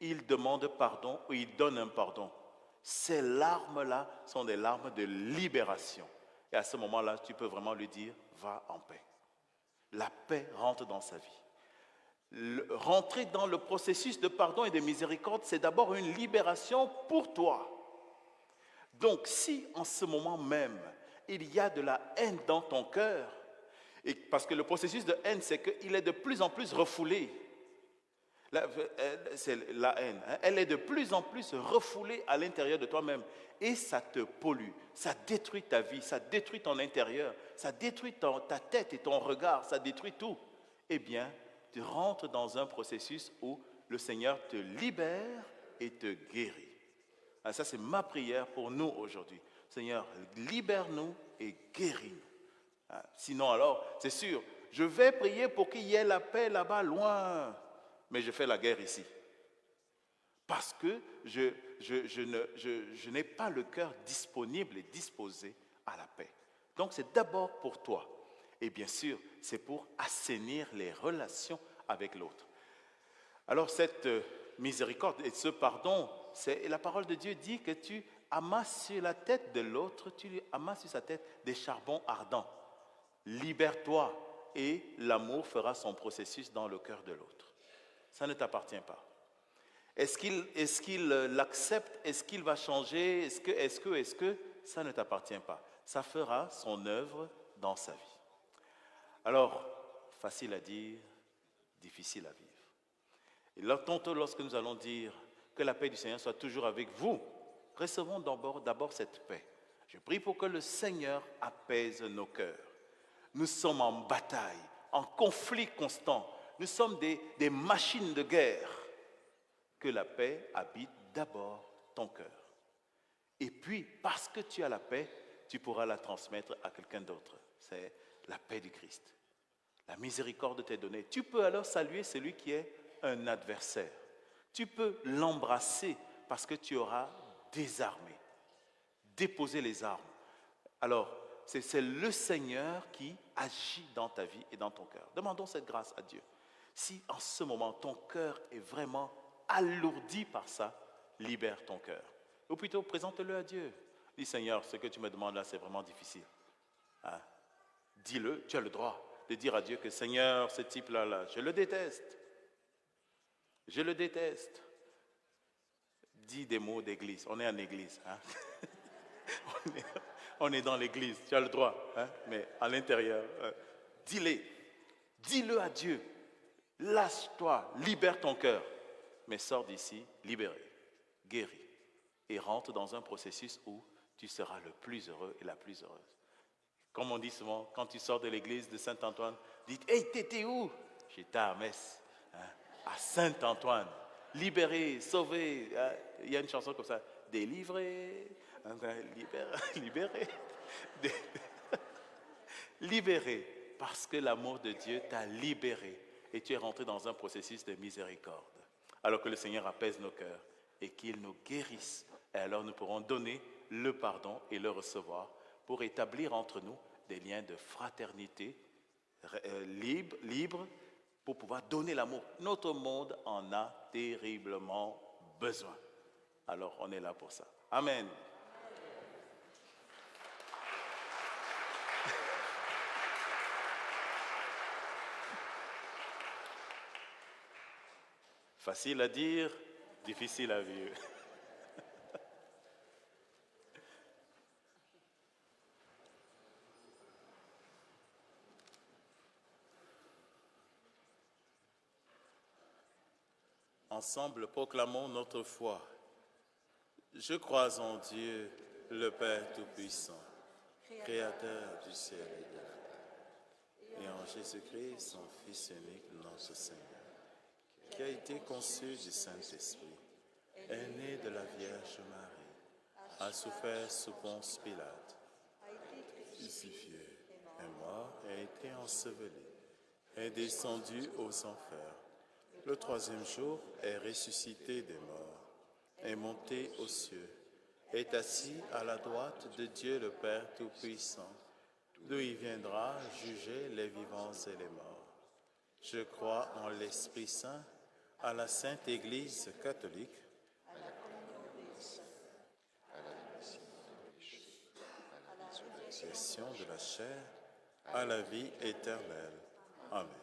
ils demandent pardon ou ils donnent un pardon. Ces larmes-là sont des larmes de libération. Et à ce moment-là, tu peux vraiment lui dire, va en paix. La paix rentre dans sa vie. Rentrer dans le processus de pardon et de miséricorde, c'est d'abord une libération pour toi. Donc, si en ce moment même, il y a de la haine dans ton cœur, et parce que le processus de haine, c'est qu'il est de plus en plus refoulé. C'est la haine. Elle est de plus en plus refoulée à l'intérieur de toi-même. Et ça te pollue, ça détruit ta vie, ça détruit ton intérieur, ça détruit ta tête et ton regard, ça détruit tout. Eh bien, tu rentres dans un processus où le Seigneur te libère et te guérit. Alors ça, c'est ma prière pour nous aujourd'hui. Seigneur, libère-nous et guéris-nous. Sinon, alors, c'est sûr, je vais prier pour qu'il y ait la paix là-bas, loin, mais je fais la guerre ici. Parce que je n'ai pas le cœur disponible et disposé à la paix. Donc, c'est d'abord pour toi. Et bien sûr, c'est pour assainir les relations avec l'autre. Alors, cette miséricorde et ce pardon, la parole de Dieu dit que tu amasses sur la tête de l'autre, tu lui amasses sur sa tête des charbons ardents. Libère-toi et l'amour fera son processus dans le cœur de l'autre. Ça ne t'appartient pas. Est-ce qu'il l'accepte? Est-ce qu'il va changer? Est-ce que? ça ne t'appartient pas. Ça fera son œuvre dans sa vie. Alors, facile à dire, difficile à vivre. Et là, tantôt, lorsque nous allons dire que la paix du Seigneur soit toujours avec vous, recevons d'abord cette paix. Je prie pour que le Seigneur apaise nos cœurs. Nous sommes en bataille, en conflit constant. Nous sommes des machines de guerre. Que la paix habite d'abord ton cœur. Et puis, parce que tu as la paix, tu pourras la transmettre à quelqu'un d'autre. C'est la paix du Christ. La miséricorde t'est donnée. Tu peux alors saluer celui qui est un adversaire. Tu peux l'embrasser parce que tu auras désarmé, déposé les armes. Alors, c'est le Seigneur qui agit dans ta vie et dans ton cœur. Demandons cette grâce à Dieu. Si en ce moment, ton cœur est vraiment alourdi par ça, libère ton cœur. Ou plutôt, présente-le à Dieu. Dis, Seigneur, ce que tu me demandes là, c'est vraiment difficile. Hein? Dis-le, tu as le droit de dire à Dieu que, Seigneur, ce type-là, je le déteste. Je le déteste. Dis des mots d'église. On est en église. Hein? on est dans l'église, tu as le droit. Hein? Mais à l'intérieur, dis-le à Dieu. Lâche-toi, libère ton cœur. Mais sors d'ici libéré, guéri. Et rentre dans un processus où tu seras le plus heureux et la plus heureuse. Comme on dit souvent, quand tu sors de l'église de Saint-Antoine, dites, hey, t'étais où? J'étais à Metz, hein, à Saint-Antoine, libéré, sauvé. Hein. Il y a une chanson comme ça, délivré, hein, libéré, libéré, parce que l'amour de Dieu t'a libéré et tu es rentré dans un processus de miséricorde. Alors que le Seigneur apaise nos cœurs et qu'il nous guérisse. Et alors nous pourrons donner le pardon et le recevoir pour établir entre nous des liens de fraternité libres pour pouvoir donner l'amour. Notre monde en a terriblement besoin. Alors on est là pour ça. Amen. Facile à dire, difficile à vivre. Ensemble, proclamons notre foi. Je crois en Dieu, le Père Tout-Puissant, Créateur du ciel et de la terre, et en Jésus-Christ, son Fils unique, notre Seigneur, qui a été conçu du Saint-Esprit, est né de la Vierge Marie, a souffert sous Ponce Pilate, crucifié, est mort et a été enseveli, est descendu aux enfers. Le troisième jour est ressuscité des morts, est monté aux cieux, est assis à la droite de Dieu le Père Tout-Puissant, d'où il viendra juger les vivants et les morts. Je crois en l'Esprit Saint, à la Sainte Église catholique, à la résurrection de la chair, à la vie éternelle. Amen.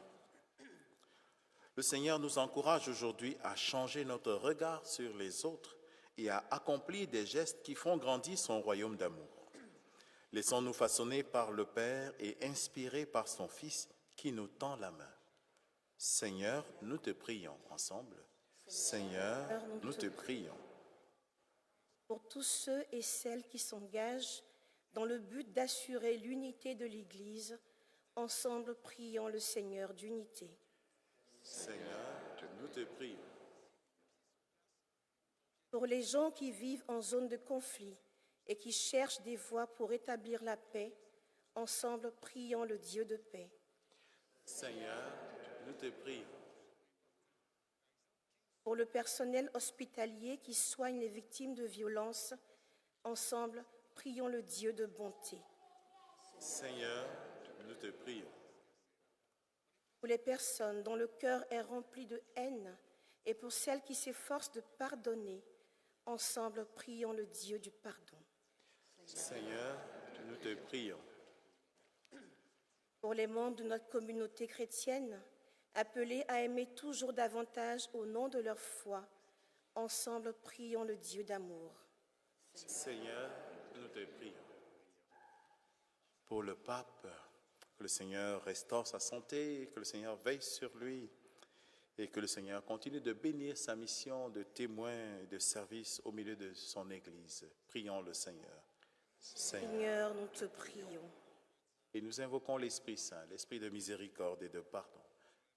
Le Seigneur nous encourage aujourd'hui à changer notre regard sur les autres et à accomplir des gestes qui font grandir son royaume d'amour. Laissons-nous façonner par le Père et inspirés par son Fils qui nous tend la main. Seigneur, nous te prions ensemble. Seigneur, nous te prions. Pour tous ceux et celles qui s'engagent dans le but d'assurer l'unité de l'Église, ensemble prions le Seigneur d'unité. Seigneur, nous te prions. Pour les gens qui vivent en zone de conflit et qui cherchent des voies pour établir la paix, ensemble prions le Dieu de paix. Seigneur, nous te prions. Pour le personnel hospitalier qui soigne les victimes de violences, ensemble prions le Dieu de bonté. Seigneur, nous te prions. Pour les personnes dont le cœur est rempli de haine et pour celles qui s'efforcent de pardonner, ensemble prions le Dieu du pardon. Seigneur, nous te prions. Pour les membres de notre communauté chrétienne, appelés à aimer toujours davantage au nom de leur foi, ensemble prions le Dieu d'amour. Seigneur, nous te te prions. Pour le pape, que le Seigneur restaure sa santé, que le Seigneur veille sur lui et que le Seigneur continue de bénir sa mission de témoin et de service au milieu de son Église. Prions le Seigneur. Seigneur, nous te prions. Et nous invoquons l'Esprit Saint, l'Esprit de miséricorde et de pardon,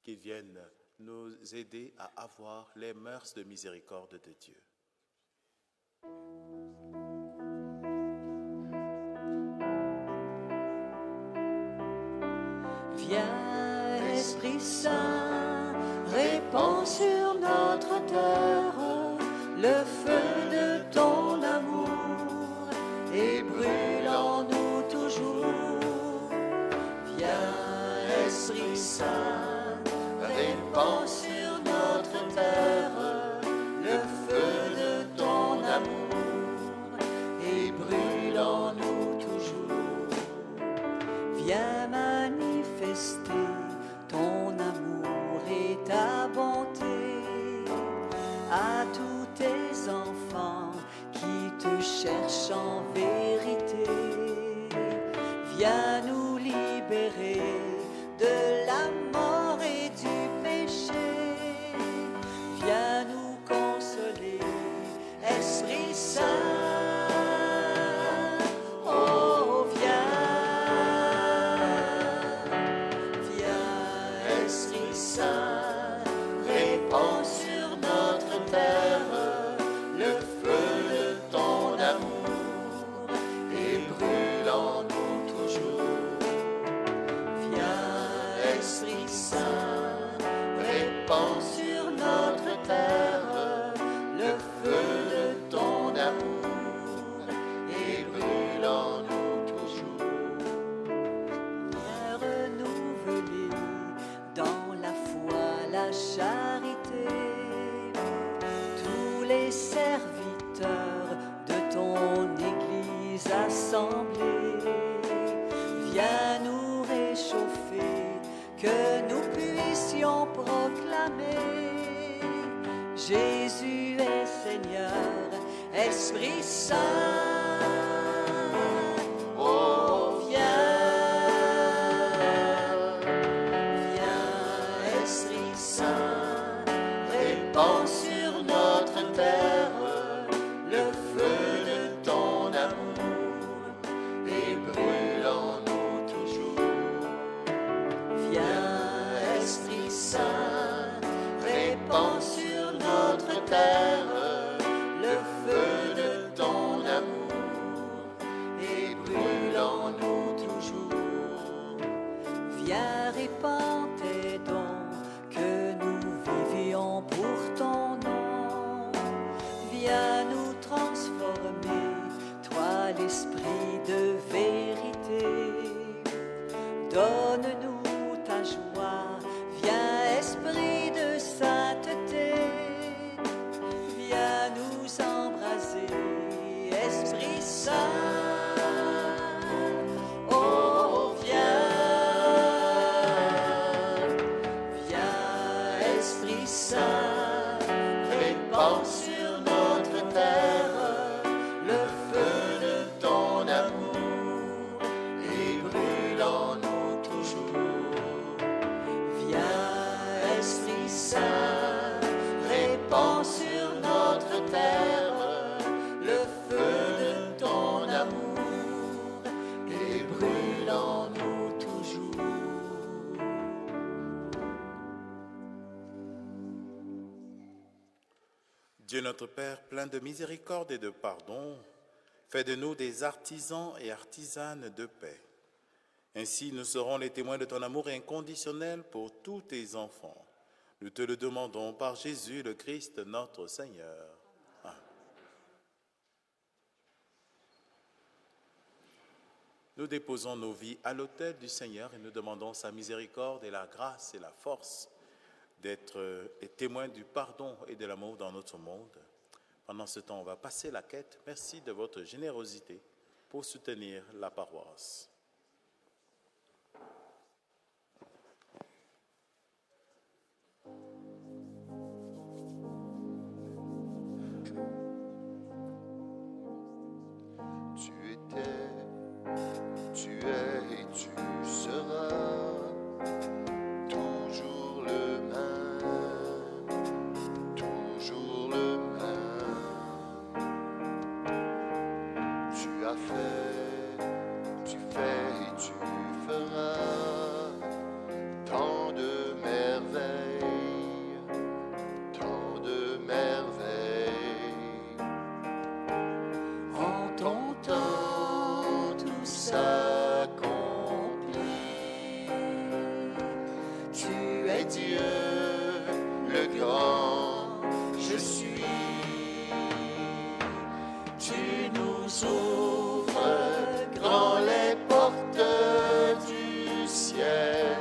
qui vienne nous aider à avoir les mœurs de miséricorde de Dieu. Viens, Esprit Saint, répands sur notre terre le feu de ton amour et brûle en nous toujours. Viens, Esprit Saint, répands sur notre terre le feu de ton amour et brûle en nous toujours. Viens manifester ton amour et ta bonté à tous tes enfants qui te cherchent en vérité. Viens nous libérer de la mort et du péché. Viens nous consoler, Esprit Saint. Oh, viens, Esprit Saint, répands sur notre terre le feu de ton amour et brûle en nous toujours. Viens, Esprit Saint, répands sur notre terre le feu de ton amour et brûle en nous toujours. Viens renouveler dans la foi la charité tous les serviteurs de ton Église assemblée. Viens nous réchauffer, que nous puissions proclamer Jésus est Seigneur, Esprit Saint. Oh, viens, Esprit Saint, répands sur notre terre le feu de ton amour et brûle en nous toujours. Viens, Esprit Saint, répands sur notre terre le feu de ton amour et brûle en nous toujours. Viens, répands tes dons, que nous vivions pour ton nom. Viens nous transformer, toi l'esprit de vérité. Donne-nous ta joie, viens esprit de sainteté. Viens nous embraser, Esprit Saint. Oh, viens, Esprit Saint, répands sur notre terre le feu de ton amour et brûle en nous toujours. Viens, Esprit Saint, répands sur notre terre le feu de ton amour et brûle en nous toujours. Dieu notre Père, plein de miséricorde et de pardon, fais de nous des artisans et artisanes de paix. Ainsi, nous serons les témoins de ton amour inconditionnel pour tous tes enfants. Nous te le demandons par Jésus le Christ, notre Seigneur. Amen. Nous déposons nos vies à l'autel du Seigneur et nous demandons sa miséricorde et la grâce et la force d'être les témoins du pardon et de l'amour dans notre monde. Pendant ce temps, on va passer la quête. Merci de votre générosité pour soutenir la paroisse. Tu étais tu seras toujours le même, toujours le même. Tu as fait, tu fais et tu feras tant de merveilles, tant de merveilles. En ton temps, tout s'accomplit. Tu es Dieu, le grand, je suis. Tu nous ouvres grand les portes du ciel.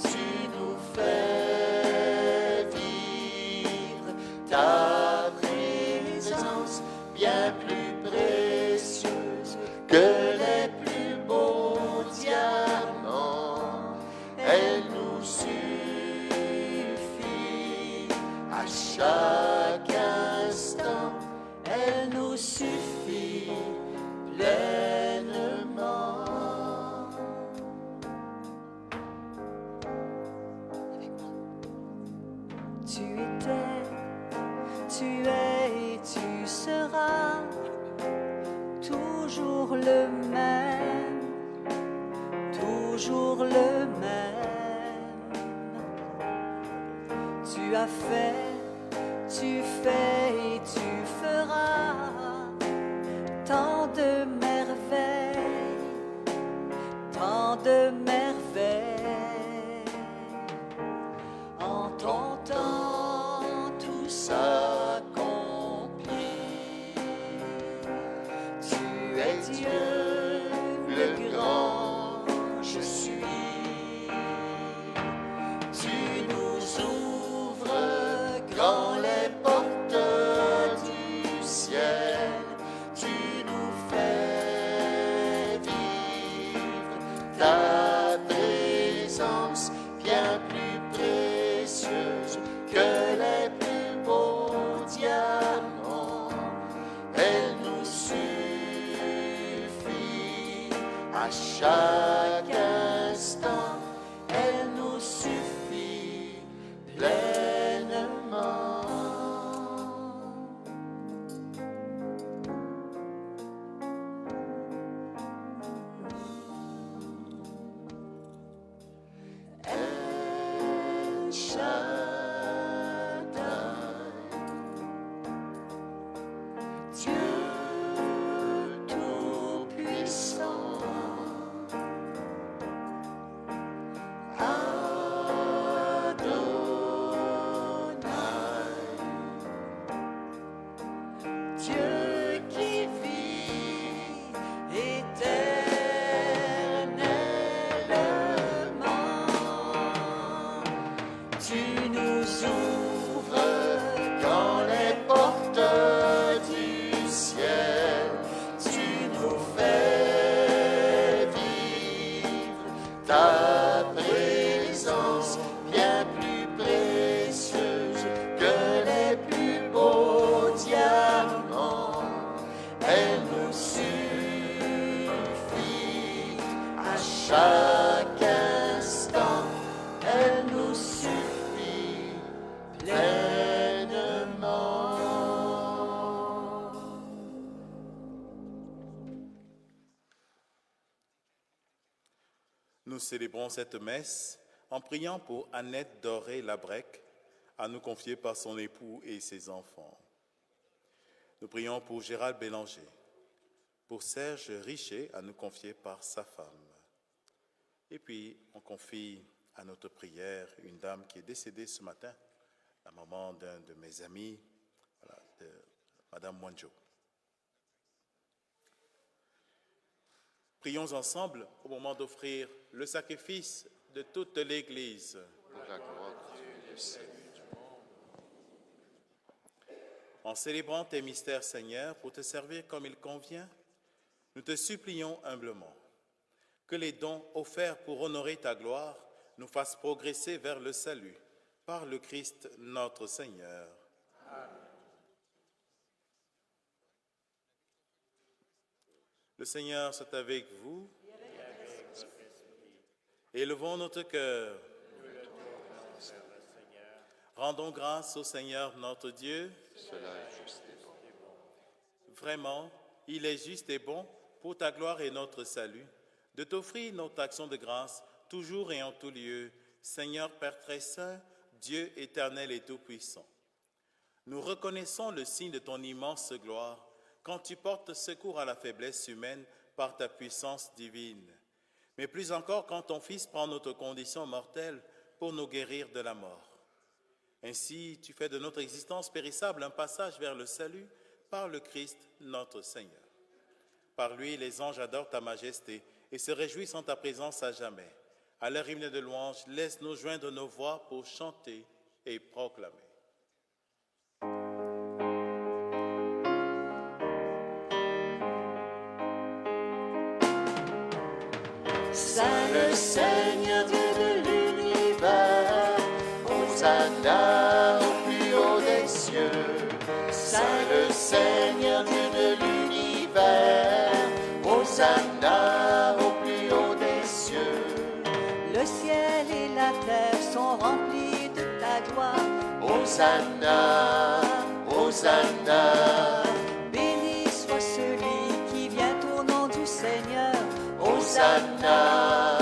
Tu nous fais vivre ta présence bien plus précieuse que les plus beaux diamants. Elle nous suffit à chaque instant. Elle nous suffit pleinement. Tu étais, tu es et tu seras toujours le même, toujours le même. Tu as fait, tu fais et tu feras tant de merveilles, tant de merveilles. En ton temps, tout s'accomplit. Tu es Dieu, le grand, je suis. Tu nous ouvres grand les portes du ciel. Tu nous fais vivre ta présence bien plus précieuse que les plus beaux diamants. Elle nous suffit à chaque instant. Elle nous suffit pleinement. El Shaddai, Dieu tout-puissant, Adonai, Dieu qui vit éternellement. Tu nous ouvres grand les portes du ciel. Tu nous fais vivre ta présence bien plus précieuse que les plus beaux diamants. Elle nous suffit à chaque instant. Elle nous suffit pleinement. Nous célébrons cette messe en priant pour Annette Doré-Labrec, à nous confier par son époux et ses enfants. Nous prions pour Gérald Bélanger, pour Serge Richer, à nous confier par sa femme. Et puis, on confie à notre prière une dame qui est décédée ce matin, la maman d'un de mes amis, voilà, de Madame Mwanjo. Prions ensemble au moment d'offrir le sacrifice de toute l'Église. Pour la gloire de Dieu et le salut du monde. En célébrant tes mystères, Seigneur, pour te servir comme il convient, nous te supplions humblement que les dons offerts pour honorer ta gloire nous fassent progresser vers le salut par le Christ notre Seigneur. Amen. Le Seigneur soit avec vous. Élevons notre cœur. Rendons grâce au Seigneur notre Dieu. Cela est juste et bon. Vraiment, il est juste et bon pour ta gloire et notre salut, de t'offrir notre action de grâce, toujours et en tout lieu, Seigneur Père très saint, Dieu éternel et tout-puissant. Nous reconnaissons le signe de ton immense gloire quand tu portes secours à la faiblesse humaine par ta puissance divine. Mais plus encore quand ton Fils prend notre condition mortelle pour nous guérir de la mort. Ainsi, tu fais de notre existence périssable un passage vers le salut par le Christ notre Seigneur. Par lui, les anges adorent ta majesté et se réjouissent en ta présence à jamais. À leur hymne de louange, laisse-nous joindre nos voix pour chanter et proclamer. Saint le Seigneur Dieu de l'univers, Hosanna au plus haut des cieux. Saint le Seigneur Dieu de l'univers, Hosanna au plus haut des cieux. Le ciel et la terre sont remplis de ta gloire. Hosanna, Hosanna, Béni soit celui qui vient au nom du Seigneur. Hosanna,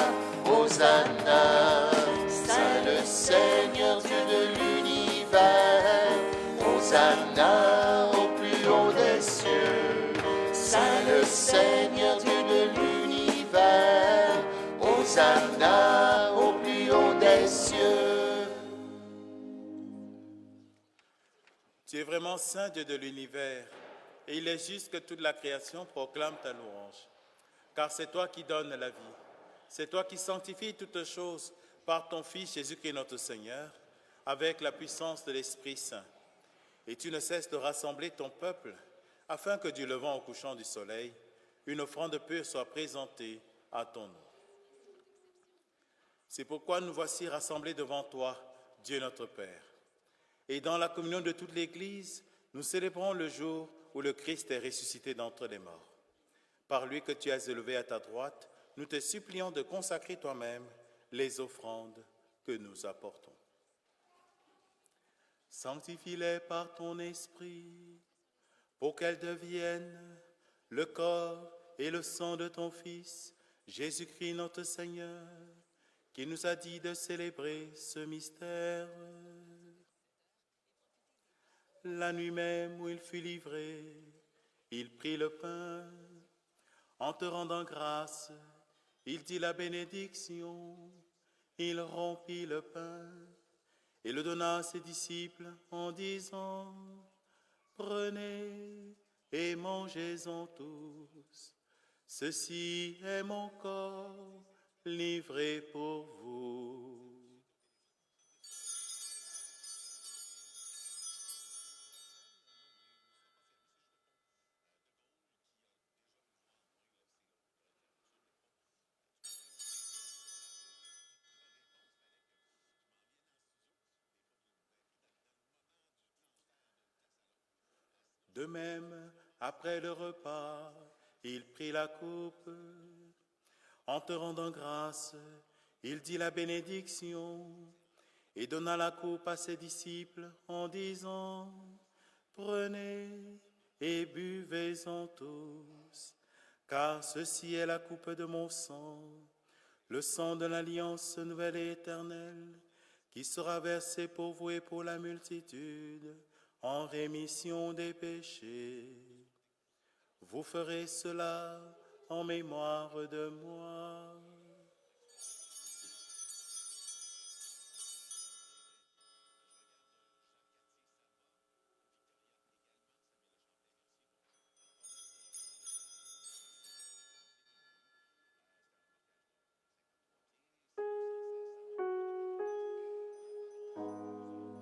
Hosanna. Saint le Seigneur Dieu de l'univers, Hosanna au plus haut des cieux. Saint le Seigneur Dieu de l'univers, Hosanna au plus haut des cieux. Tu es vraiment saint Dieu de l'univers, et il est juste que toute la création proclame ta louange. Car c'est toi qui donnes la vie, c'est toi qui sanctifies toutes choses par ton Fils Jésus-Christ notre Seigneur, avec la puissance de l'Esprit Saint. Et tu ne cesses de rassembler ton peuple, afin que du levant au couchant du soleil, une offrande pure soit présentée à ton nom. C'est pourquoi nous voici rassemblés devant toi, Dieu notre Père. Et dans la communion de toute l'Église, nous célébrons le jour où le Christ est ressuscité d'entre les morts. Par lui que tu as élevé à ta droite, nous te supplions de consacrer toi-même les offrandes que nous apportons. Sanctifie-les par ton esprit, pour qu'elles deviennent le corps et le sang de ton Fils, Jésus-Christ notre Seigneur, qui nous a dit de célébrer ce mystère. La nuit même où il fut livré, il prit le pain. En te rendant grâce, il dit la bénédiction, il rompit le pain et le donna à ses disciples en disant, « Prenez et mangez-en tous, ceci est mon corps livré pour vous. » De même, après le repas, il prit la coupe. En te rendant grâce, il dit la bénédiction et donna la coupe à ses disciples en disant, « Prenez et buvez-en tous, car ceci est la coupe de mon sang, le sang de l'alliance nouvelle et éternelle, qui sera versé pour vous et pour la multitude, en rémission des péchés. Vous ferez cela en mémoire de moi. »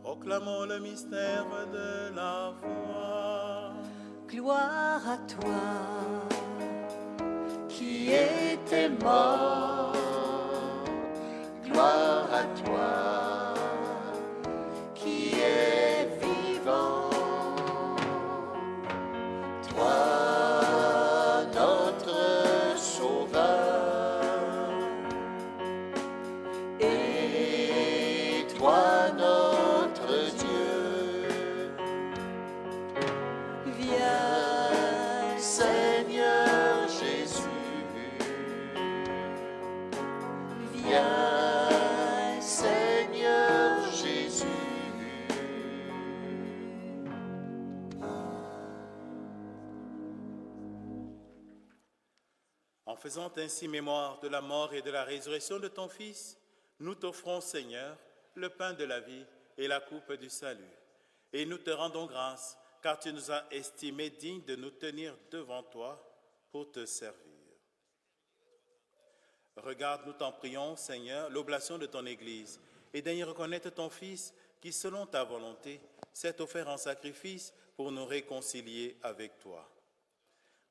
Proclamons le mystère de la foi. Gloire à toi, Qui était mort, gloire à toi, qui est vivant, toi notre Sauveur. toi notre Dieu. Viens, Seigneur Jésus, viens, Seigneur Jésus. En faisant ainsi mémoire de la mort et de la résurrection de ton Fils, nous t'offrons, Seigneur, le pain de la vie et la coupe du salut. Et nous te rendons grâce, car tu nous as estimés dignes de nous tenir devant toi pour te servir. Regarde, nous t'en prions, Seigneur, l'oblation de ton Église, et daignes reconnaître ton Fils qui, selon ta volonté, s'est offert en sacrifice pour nous réconcilier avec toi.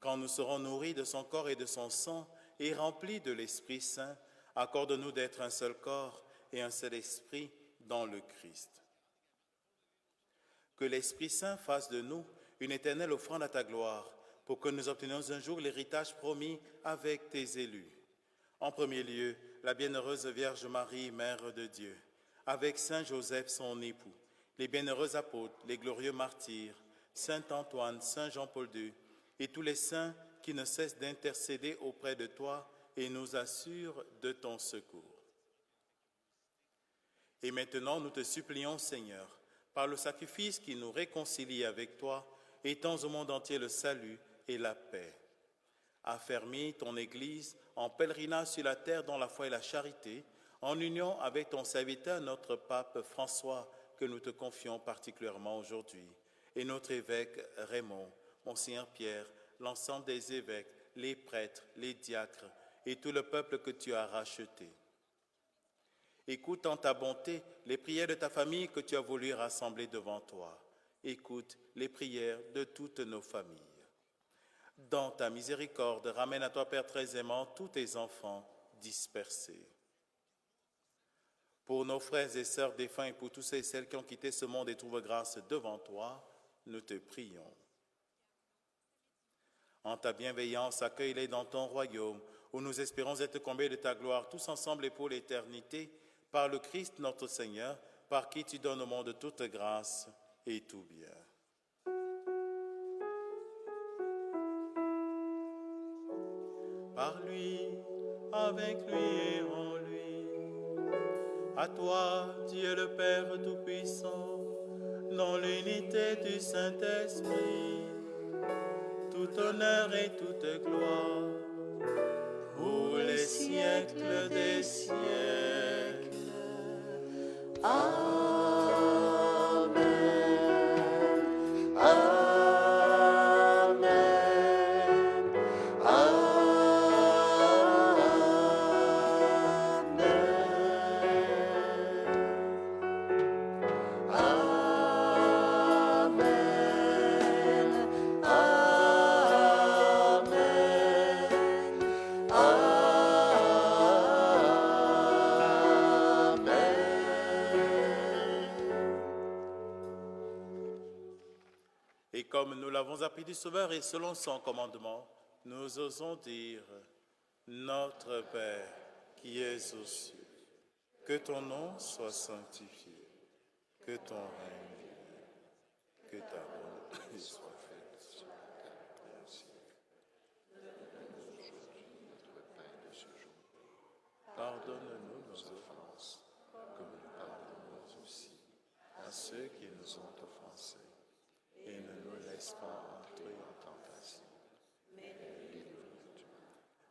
Quand nous serons nourris de son corps et de son sang et remplis de l'Esprit Saint, accorde-nous d'être un seul corps et un seul esprit dans le Christ. Que l'Esprit Saint fasse de nous une éternelle offrande à ta gloire, pour que nous obtenions un jour l'héritage promis avec tes élus. En premier lieu, la bienheureuse Vierge Marie, Mère de Dieu, avec Saint Joseph, son époux, les bienheureux apôtres, les glorieux martyrs, Saint Antoine, Saint Jean-Paul II, et tous les saints qui ne cessent d'intercéder auprès de toi et nous assurent de ton secours. Et maintenant, nous te supplions, Seigneur, par le sacrifice qui nous réconcilie avec toi, étends au monde entier le salut et la paix. Affermis ton Église en pèlerinage sur la terre dans la foi et la charité, en union avec ton serviteur, notre pape François, que nous te confions particulièrement aujourd'hui, et notre évêque Raymond, Monseigneur Pierre, l'ensemble des évêques, les prêtres, les diacres et tout le peuple que tu as racheté. Écoute en ta bonté les prières de ta famille que tu as voulu rassembler devant toi. Écoute les prières de toutes nos familles. Dans ta miséricorde, ramène à toi, Père très aimant, tous tes enfants dispersés. Pour nos frères et sœurs défunts et pour tous ceux et celles qui ont quitté ce monde et trouvent grâce devant toi, nous te prions. En ta bienveillance, accueille-les dans ton royaume, où nous espérons être comblés de ta gloire, tous ensemble et pour l'éternité, par le Christ notre Seigneur, par qui tu donnes au monde toute grâce et tout bien. Par lui, avec lui et en lui, à toi, Dieu le Père Tout-Puissant, dans l'unité du Saint-Esprit, tout honneur et toute gloire, pour les siècles des siècles. Amen. Amen. Et comme nous l'avons appris du Sauveur et selon son commandement, nous osons dire, Notre Père qui es aux cieux, que ton nom soit sanctifié, que ton règne vienne, que ta volonté soit faite sur la terre comme au ciel. Donne-nous aujourd'hui notre pain de ce jour. Pardonne-nous nos offenses, comme nous pardonnons aussi à ceux qui nous ont offensés. Et ne nous laisse pas entrer en tentation, mais délivre-nous du mal.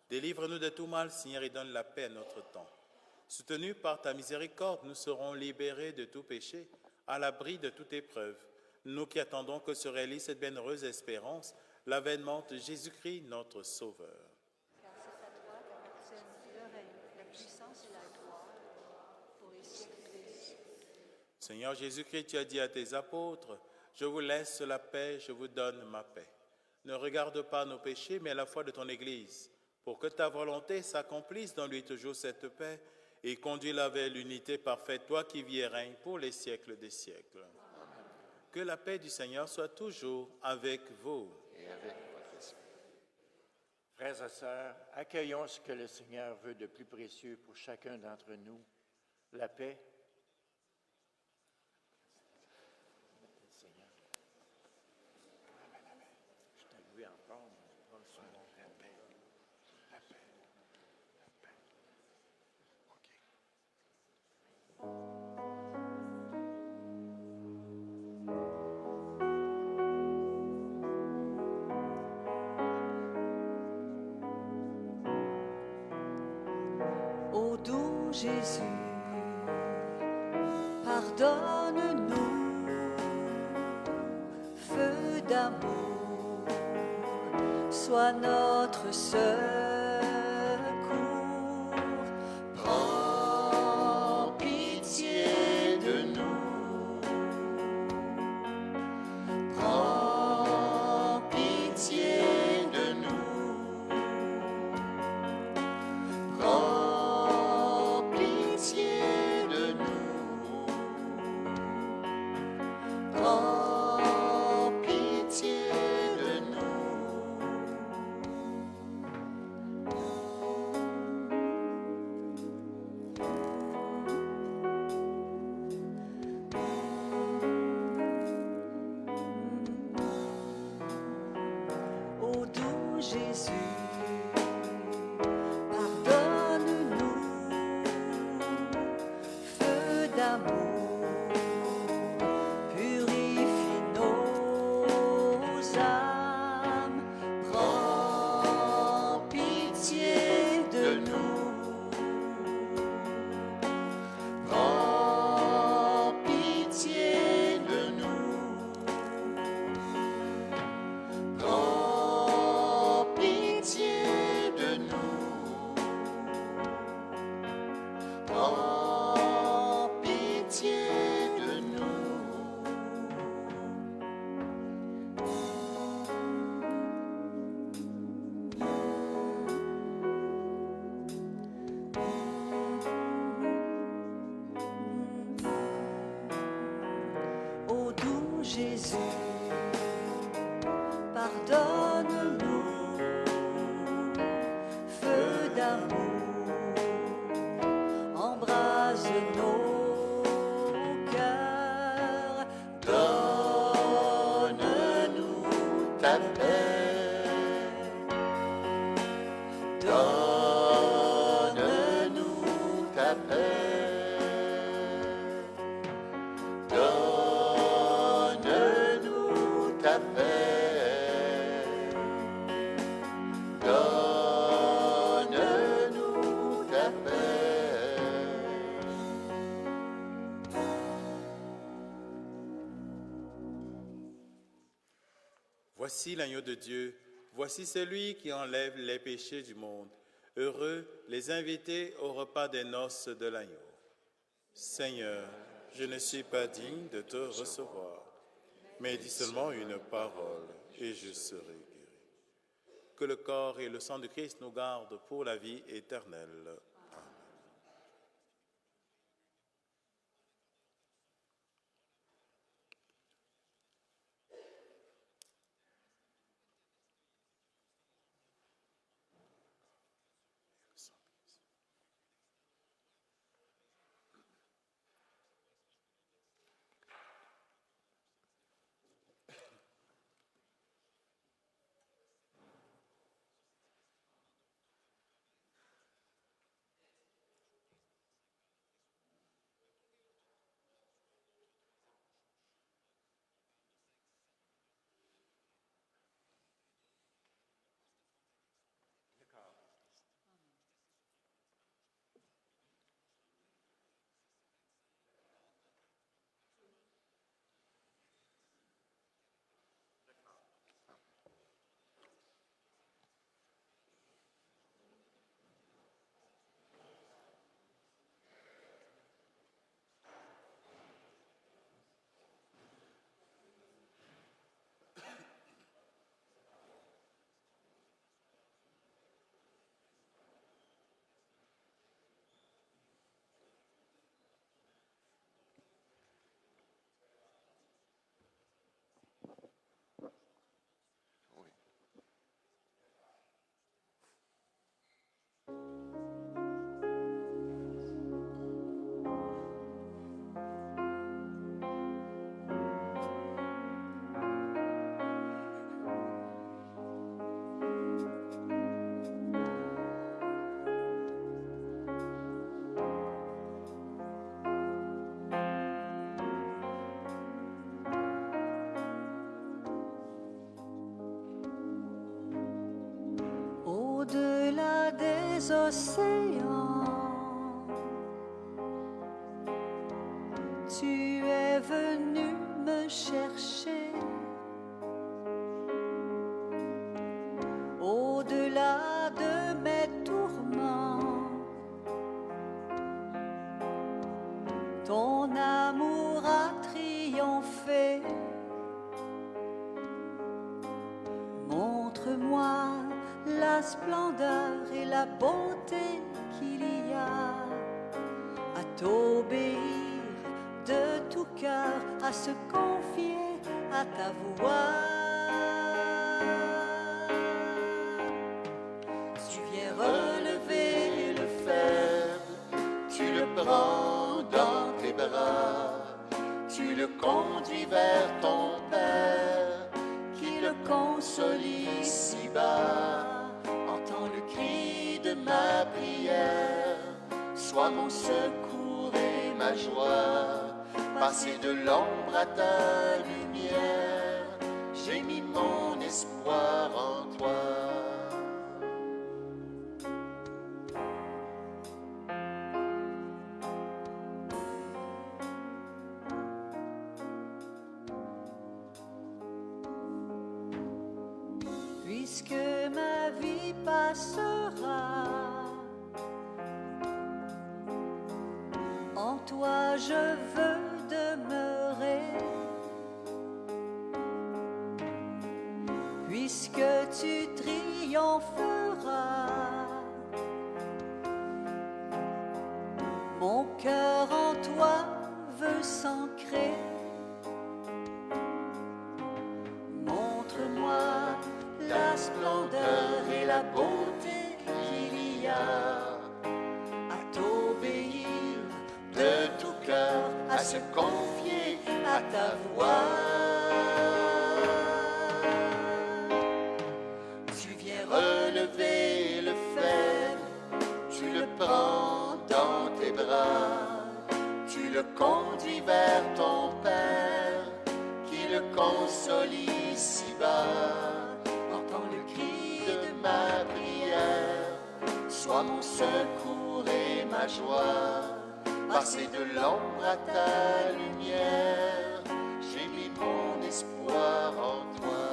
Délivre-nous de tout mal, Seigneur, et donne la paix à notre temps. Soutenus par ta miséricorde, nous serons libérés de tout péché, à l'abri de toute épreuve. Nous qui attendons que se réalise cette bienheureuse espérance, l'avènement de Jésus-Christ, notre Sauveur. car c'est à toi qu'appartiennent le règne, la puissance et la gloire, pour les siècles des siècles. Seigneur Jésus-Christ, tu as dit à tes apôtres, je vous laisse la paix, je vous donne ma paix. Ne regarde pas nos péchés, mais la foi de ton Église, pour que ta volonté s'accomplisse dans lui toujours cette paix, et conduis-la vers l'unité parfaite, toi qui vis et règnes pour les siècles des siècles. Amen. Que la paix du Seigneur soit toujours avec vous. Et avec votre esprit. Frères et sœurs, accueillons ce que le Seigneur veut de plus précieux pour chacun d'entre nous, la paix. Jésus, pardonne-nous, feu d'amour, sois notre secours. Prends pitié de nous. Prends pitié de nous. Prends pitié de nous. Prends pitié de nous. Ô doux Jésus, pardonne-nous, feu d'amour, purifie nos âmes, prends pitié de nous. Prends pitié de nous. Prends pitié de nous. Prends pitié de nous. Ô doux Jésus, pardonne-nous, feu d'amour, embrase nos cœurs, Donne-nous ta paix. Donne-nous ta paix. Donne-nous ta paix. Donne-nous ta paix. Voici l'agneau de Dieu, voici celui qui enlève les péchés du monde. Heureux les invités au repas des noces de l'agneau. Seigneur, je ne suis pas digne de te recevoir, mais dis seulement une parole et je serai guéri. Que le corps et le sang de Christ nous gardent pour la vie éternelle. au-delà des océans, tu es venu me chercher. Au-delà de mes tourments, ton amour a triomphé. Montre-moi la splendeur et la beauté qu'il y a à t'obéir de tout cœur, à se confier à ta voix. Tu viens relever le faible, Tu le prends dans tes bras, tu le conduis vers ton Père, qui le console ici-bas. Entends le cri de ma prière, sois mon secours et ma joie. Passer de l'ombre à ta lumière, j'ai mis mon espoir en toi. puisque ma vie passera. En toi je veux demeurer, puisque tu triompheras. Mon cœur en toi veut s'ancrer. Montre-moi la splendeur et la beauté qu'il y a à t'obéir De tout cœur, à se confier à ta voix. Tu viens relever le faible, tu le prends dans tes bras, tu le conduis vers ton Père, qui le console ici-bas. Entends le cri de ma prière, sois mon secours et ma joie. Passer de l'ombre à ta lumière, j'ai mis mon espoir en toi.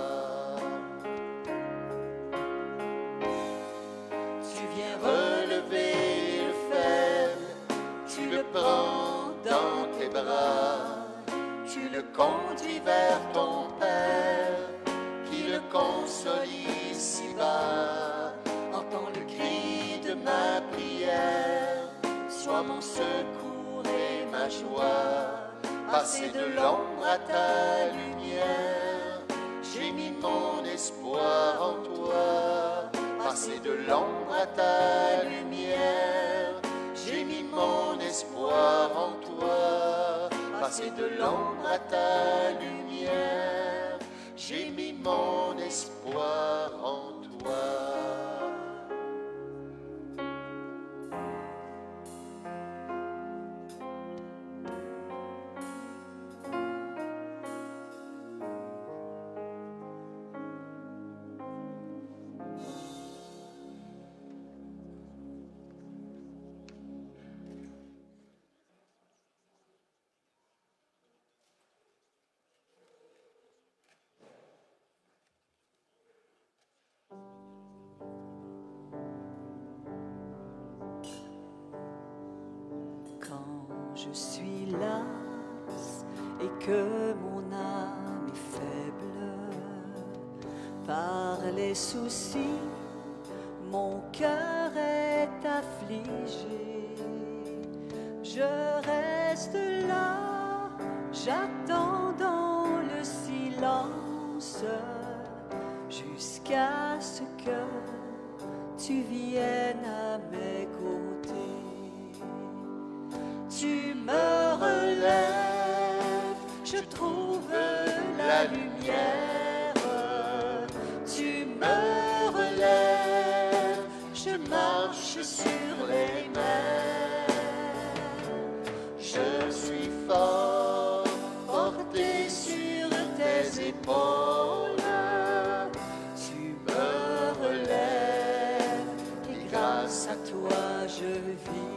Tu viens relever le faible, tu le prends dans tes bras, tu le conduis vers ton Père, qui le console ici-bas. Entends le cri de ma prière, sois mon secours et ma joie. Passer de l'ombre à ta lumière, j'ai mis mon espoir en toi. Passer de l'ombre à ta lumière, j'ai mis mon espoir en toi. Passer de l'ombre à ta lumière, j'ai mis mon espoir en toi. Quand je suis lasse et que mon âme est faible, par les soucis, mon cœur est affligé. Je reste là, j'attends dans le silence, jusqu'à ce que tu viennes à mes côtés. Tu me relèves, je trouve la lumière. Tu me relèves, je marche sur les mers. Je suis fort, porté sur tes épaules. Tu me relèves et grâce à toi je vis.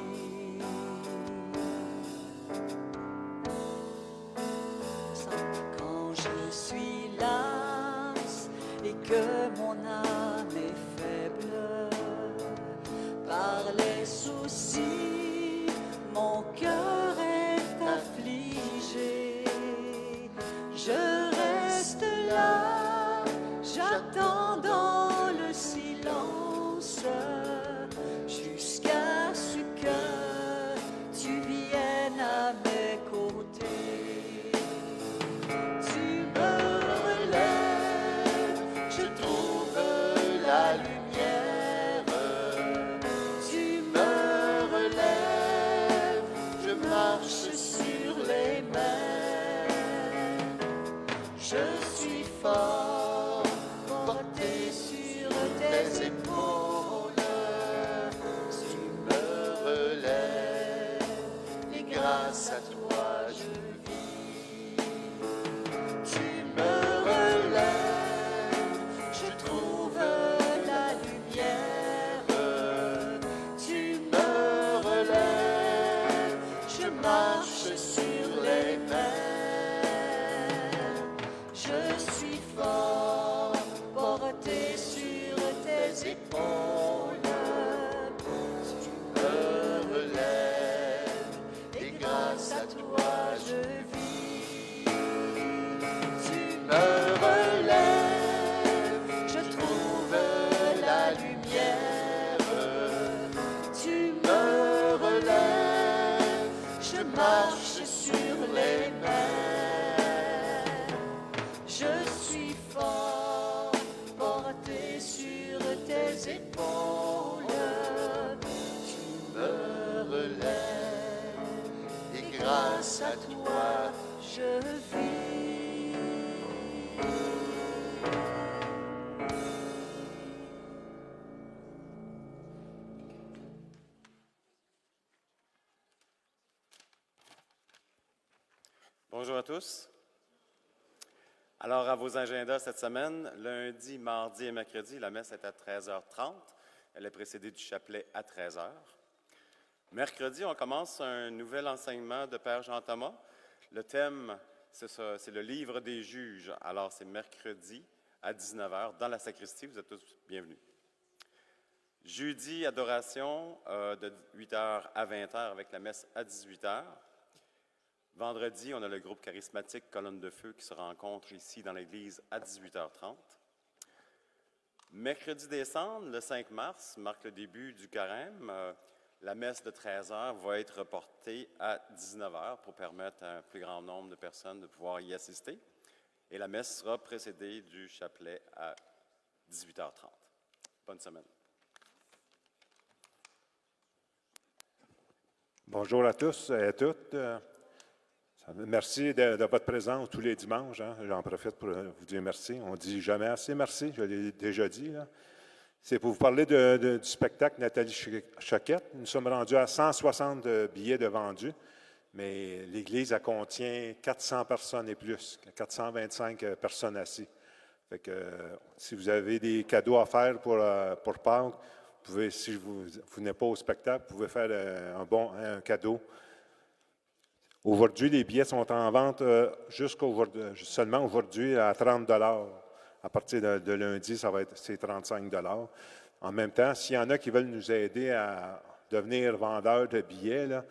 grâce à toi je vis. Tu me relèves, je trouve la lumière. Tu me relèves, je marche sur les mers. Je suis fort, porté sur tes épaules. Tu me relèves, et grâce à toi je vis. Tu me relèves, je trouve la lumière. Tu me relèves, je marche sur les mers. Je suis fort, porté sur tes épaules. Tu me relèves, et grâce à toi je vis. Bonjour à tous. Alors, à vos agendas cette semaine, lundi, mardi et mercredi, la messe est à 13h30. Elle est précédée du chapelet à 13h. Mercredi, on commence un nouvel enseignement de Père Jean-Thomas. Le thème, c'est le livre des juges. Alors, c'est mercredi à 19h dans la sacristie. Vous êtes tous bienvenus. Jeudi, adoration de 8h à 20h avec la messe à 18h. Vendredi, on a le groupe charismatique Colonne de Feu qui se rencontre ici dans l'église à 18h30. Mercredi décembre, le 5 mars, marque le début du carême. La messe de 13h va être reportée à 19h pour permettre à un plus grand nombre de personnes de pouvoir y assister. Et la messe sera précédée du chapelet à 18h30. Bonne semaine. Bonjour à tous et à toutes. Merci de votre présence tous les dimanches. J'en profite pour vous dire merci. On ne dit jamais assez merci, je l'ai déjà dit. C'est pour vous parler du spectacle Nathalie Choquette. Nous sommes rendus à 160 billets de vendus, mais l'église elle contient 400 personnes et plus, 425 personnes assises. Fait que, si vous avez des cadeaux à faire pour Pâques, vous pouvez, si vous venez pas au spectacle, vous pouvez faire un cadeau. Aujourd'hui, les billets sont en vente seulement aujourd'hui à 30 $. À partir de lundi, c'est 35 $. En même temps, s'il y en a qui veulent nous aider à devenir vendeurs de billets, là,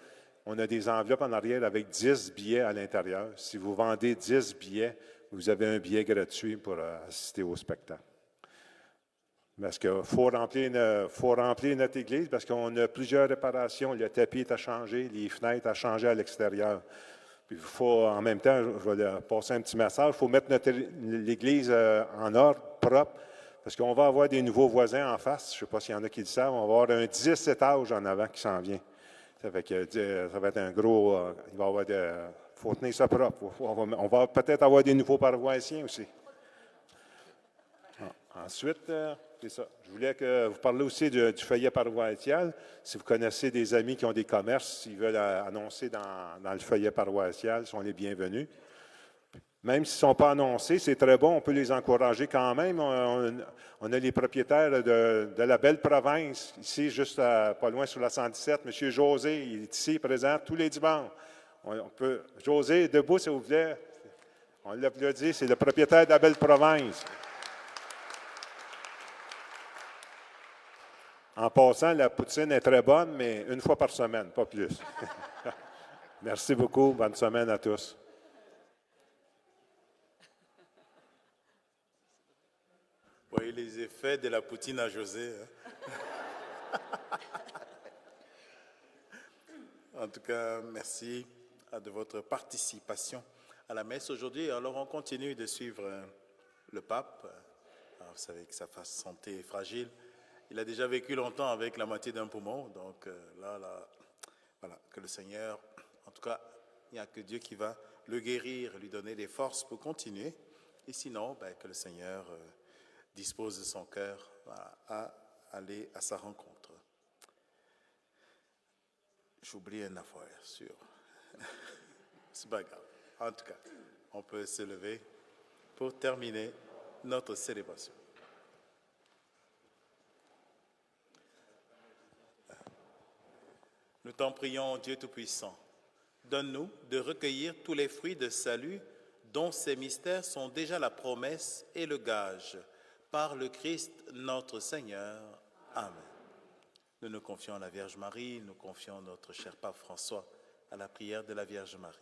on a des enveloppes en arrière avec 10 billets à l'intérieur. Si vous vendez 10 billets, vous avez un billet gratuit pour assister au spectacle. Parce qu'il faut remplir notre église parce qu'on a plusieurs réparations. Le tapis est à changer, les fenêtres à changer à l'extérieur. Puis il faut, en même temps, je vais passer un petit message, il faut mettre l'église en ordre, propre, parce qu'on va avoir des nouveaux voisins en face. Je ne sais pas s'il y en a qui le savent. On va avoir un 10 étages en avant qui s'en vient. Ça fait que ça va être un gros... il va y avoir faut tenir ça propre. On va peut-être avoir des nouveaux paroissiens aussi. Ensuite, c'est ça. Je voulais que vous parliez aussi du feuillet paroissial. Si vous connaissez des amis qui ont des commerces, s'ils veulent annoncer dans le feuillet paroissial, ils sont les bienvenus. Même s'ils ne sont pas annoncés, c'est très bon, on peut les encourager quand même. On a les propriétaires de la belle province, ici, juste pas loin sur la 117. M. José, il est ici, présent tous les dimanches. José, debout, s'il vous plaît. On l'applaudit, c'est le propriétaire de la belle province. En passant, la poutine est très bonne, mais une fois par semaine, pas plus. Merci beaucoup. Bonne semaine à tous. Vous voyez les effets de la poutine à José. En tout cas, merci de votre participation à la messe aujourd'hui. Alors, on continue de suivre le pape. Alors, vous savez que sa santé est fragile. Il a déjà vécu longtemps avec la moitié d'un poumon, donc voilà, que le Seigneur, en tout cas, il n'y a que Dieu qui va le guérir, lui donner des forces pour continuer. Et sinon, que le Seigneur dispose de son cœur à aller à sa rencontre. J'oublie une affaire sur C'est pas grave. En tout cas, on peut se lever pour terminer notre célébration. Nous t'en prions, Dieu Tout-Puissant. Donne-nous de recueillir tous les fruits de salut dont ces mystères sont déjà la promesse et le gage. Par le Christ notre Seigneur. Amen. Nous nous confions à la Vierge Marie, nous confions notre cher Pape François à la prière de la Vierge Marie.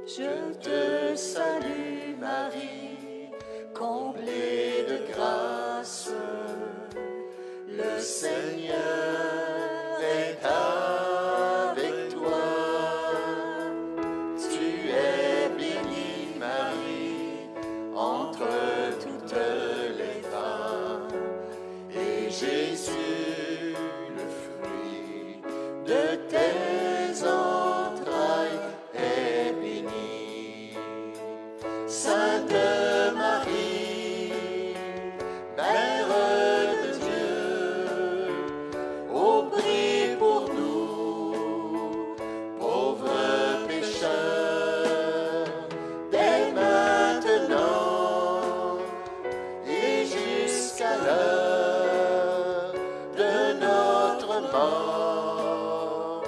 Je te salue Marie, comblée de grâce, le Seigneur est avec toi. Tu es bénie Marie entre toutes les femmes, et Jésus, le fruit de tes entrailles, est béni. Sainte Marie, Mère de Dieu, ô prie pour nous, pauvres pécheurs, dès maintenant et jusqu'à l'heure de notre mort.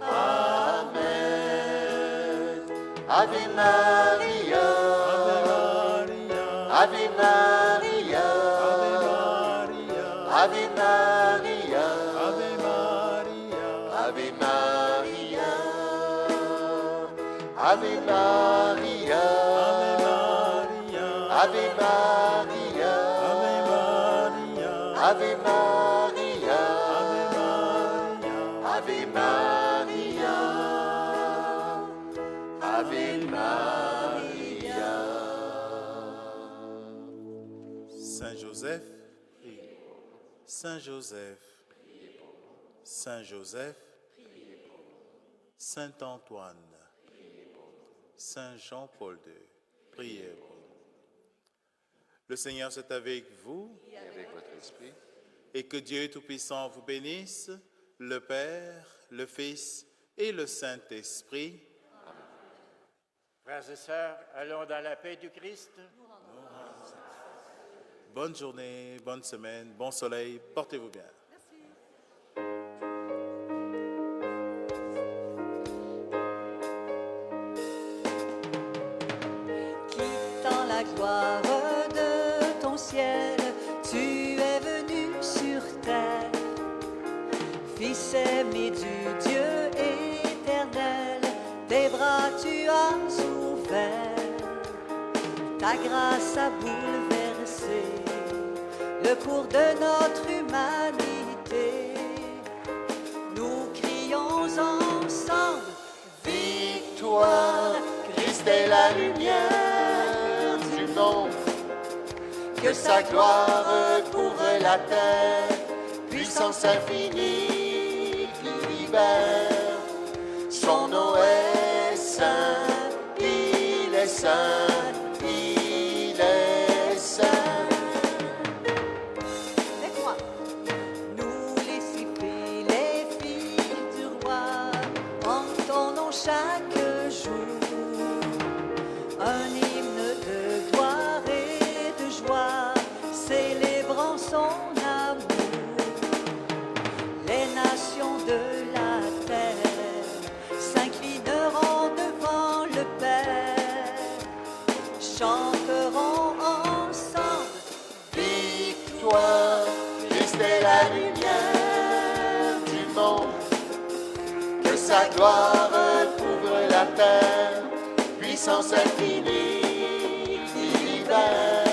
Amen. Ave Maria, Ave Maria, Ave Maria, Ave Maria, Ave Maria, Ave Maria, Ave Maria, Ave Maria, Ave Maria. Saint Joseph, Saint Joseph, Saint Joseph, Saint Antoine, Saint Jean-Paul II, priez pour nous. Le Seigneur soit avec vous Et avec votre esprit, et que Dieu Tout-Puissant vous bénisse, le Père, le Fils et le Saint-Esprit. Frères et sœurs, allons dans la paix du Christ. Bonne journée, bonne semaine, bon soleil, portez-vous bien. Quittant la gloire de ton ciel, tu es venu sur terre. Fils aimé du Dieu éternel, tes bras tu as ouverts. Ta grâce a bouleversé le cours de notre humanité. Nous crions ensemble, victoire, Christ est la lumière du monde. Que sa gloire couvre la terre, puissance infinie qui libère. Son nom est saint, il est saint, il est saint. avec moi. Nous les cités, les filles du roi, entendons chaque jour un hymne de gloire et de joie, célébrant son amour. Les nations de la terre s'inclineront devant le Père, chanteront ensemble. Victoire, Christ est la lumière du monde. Que sa gloire couvre la terre, puissance infinie qui libère.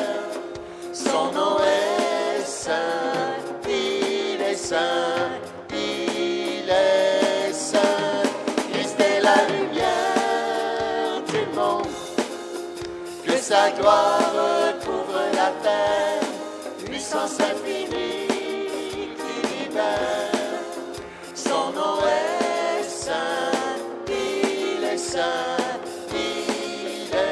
Son nom est saint, il est saint, il est saint. Christ est la lumière du monde. Que sa gloire couvre la terre, puissance infinie qui libère. Son nom est saint, il est saint, il est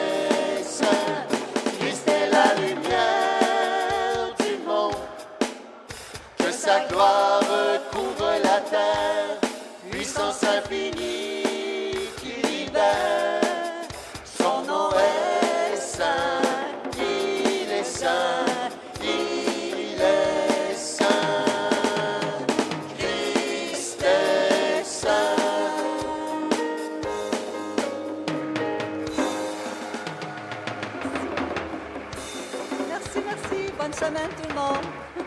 Merci. Bonne semaine tout le monde.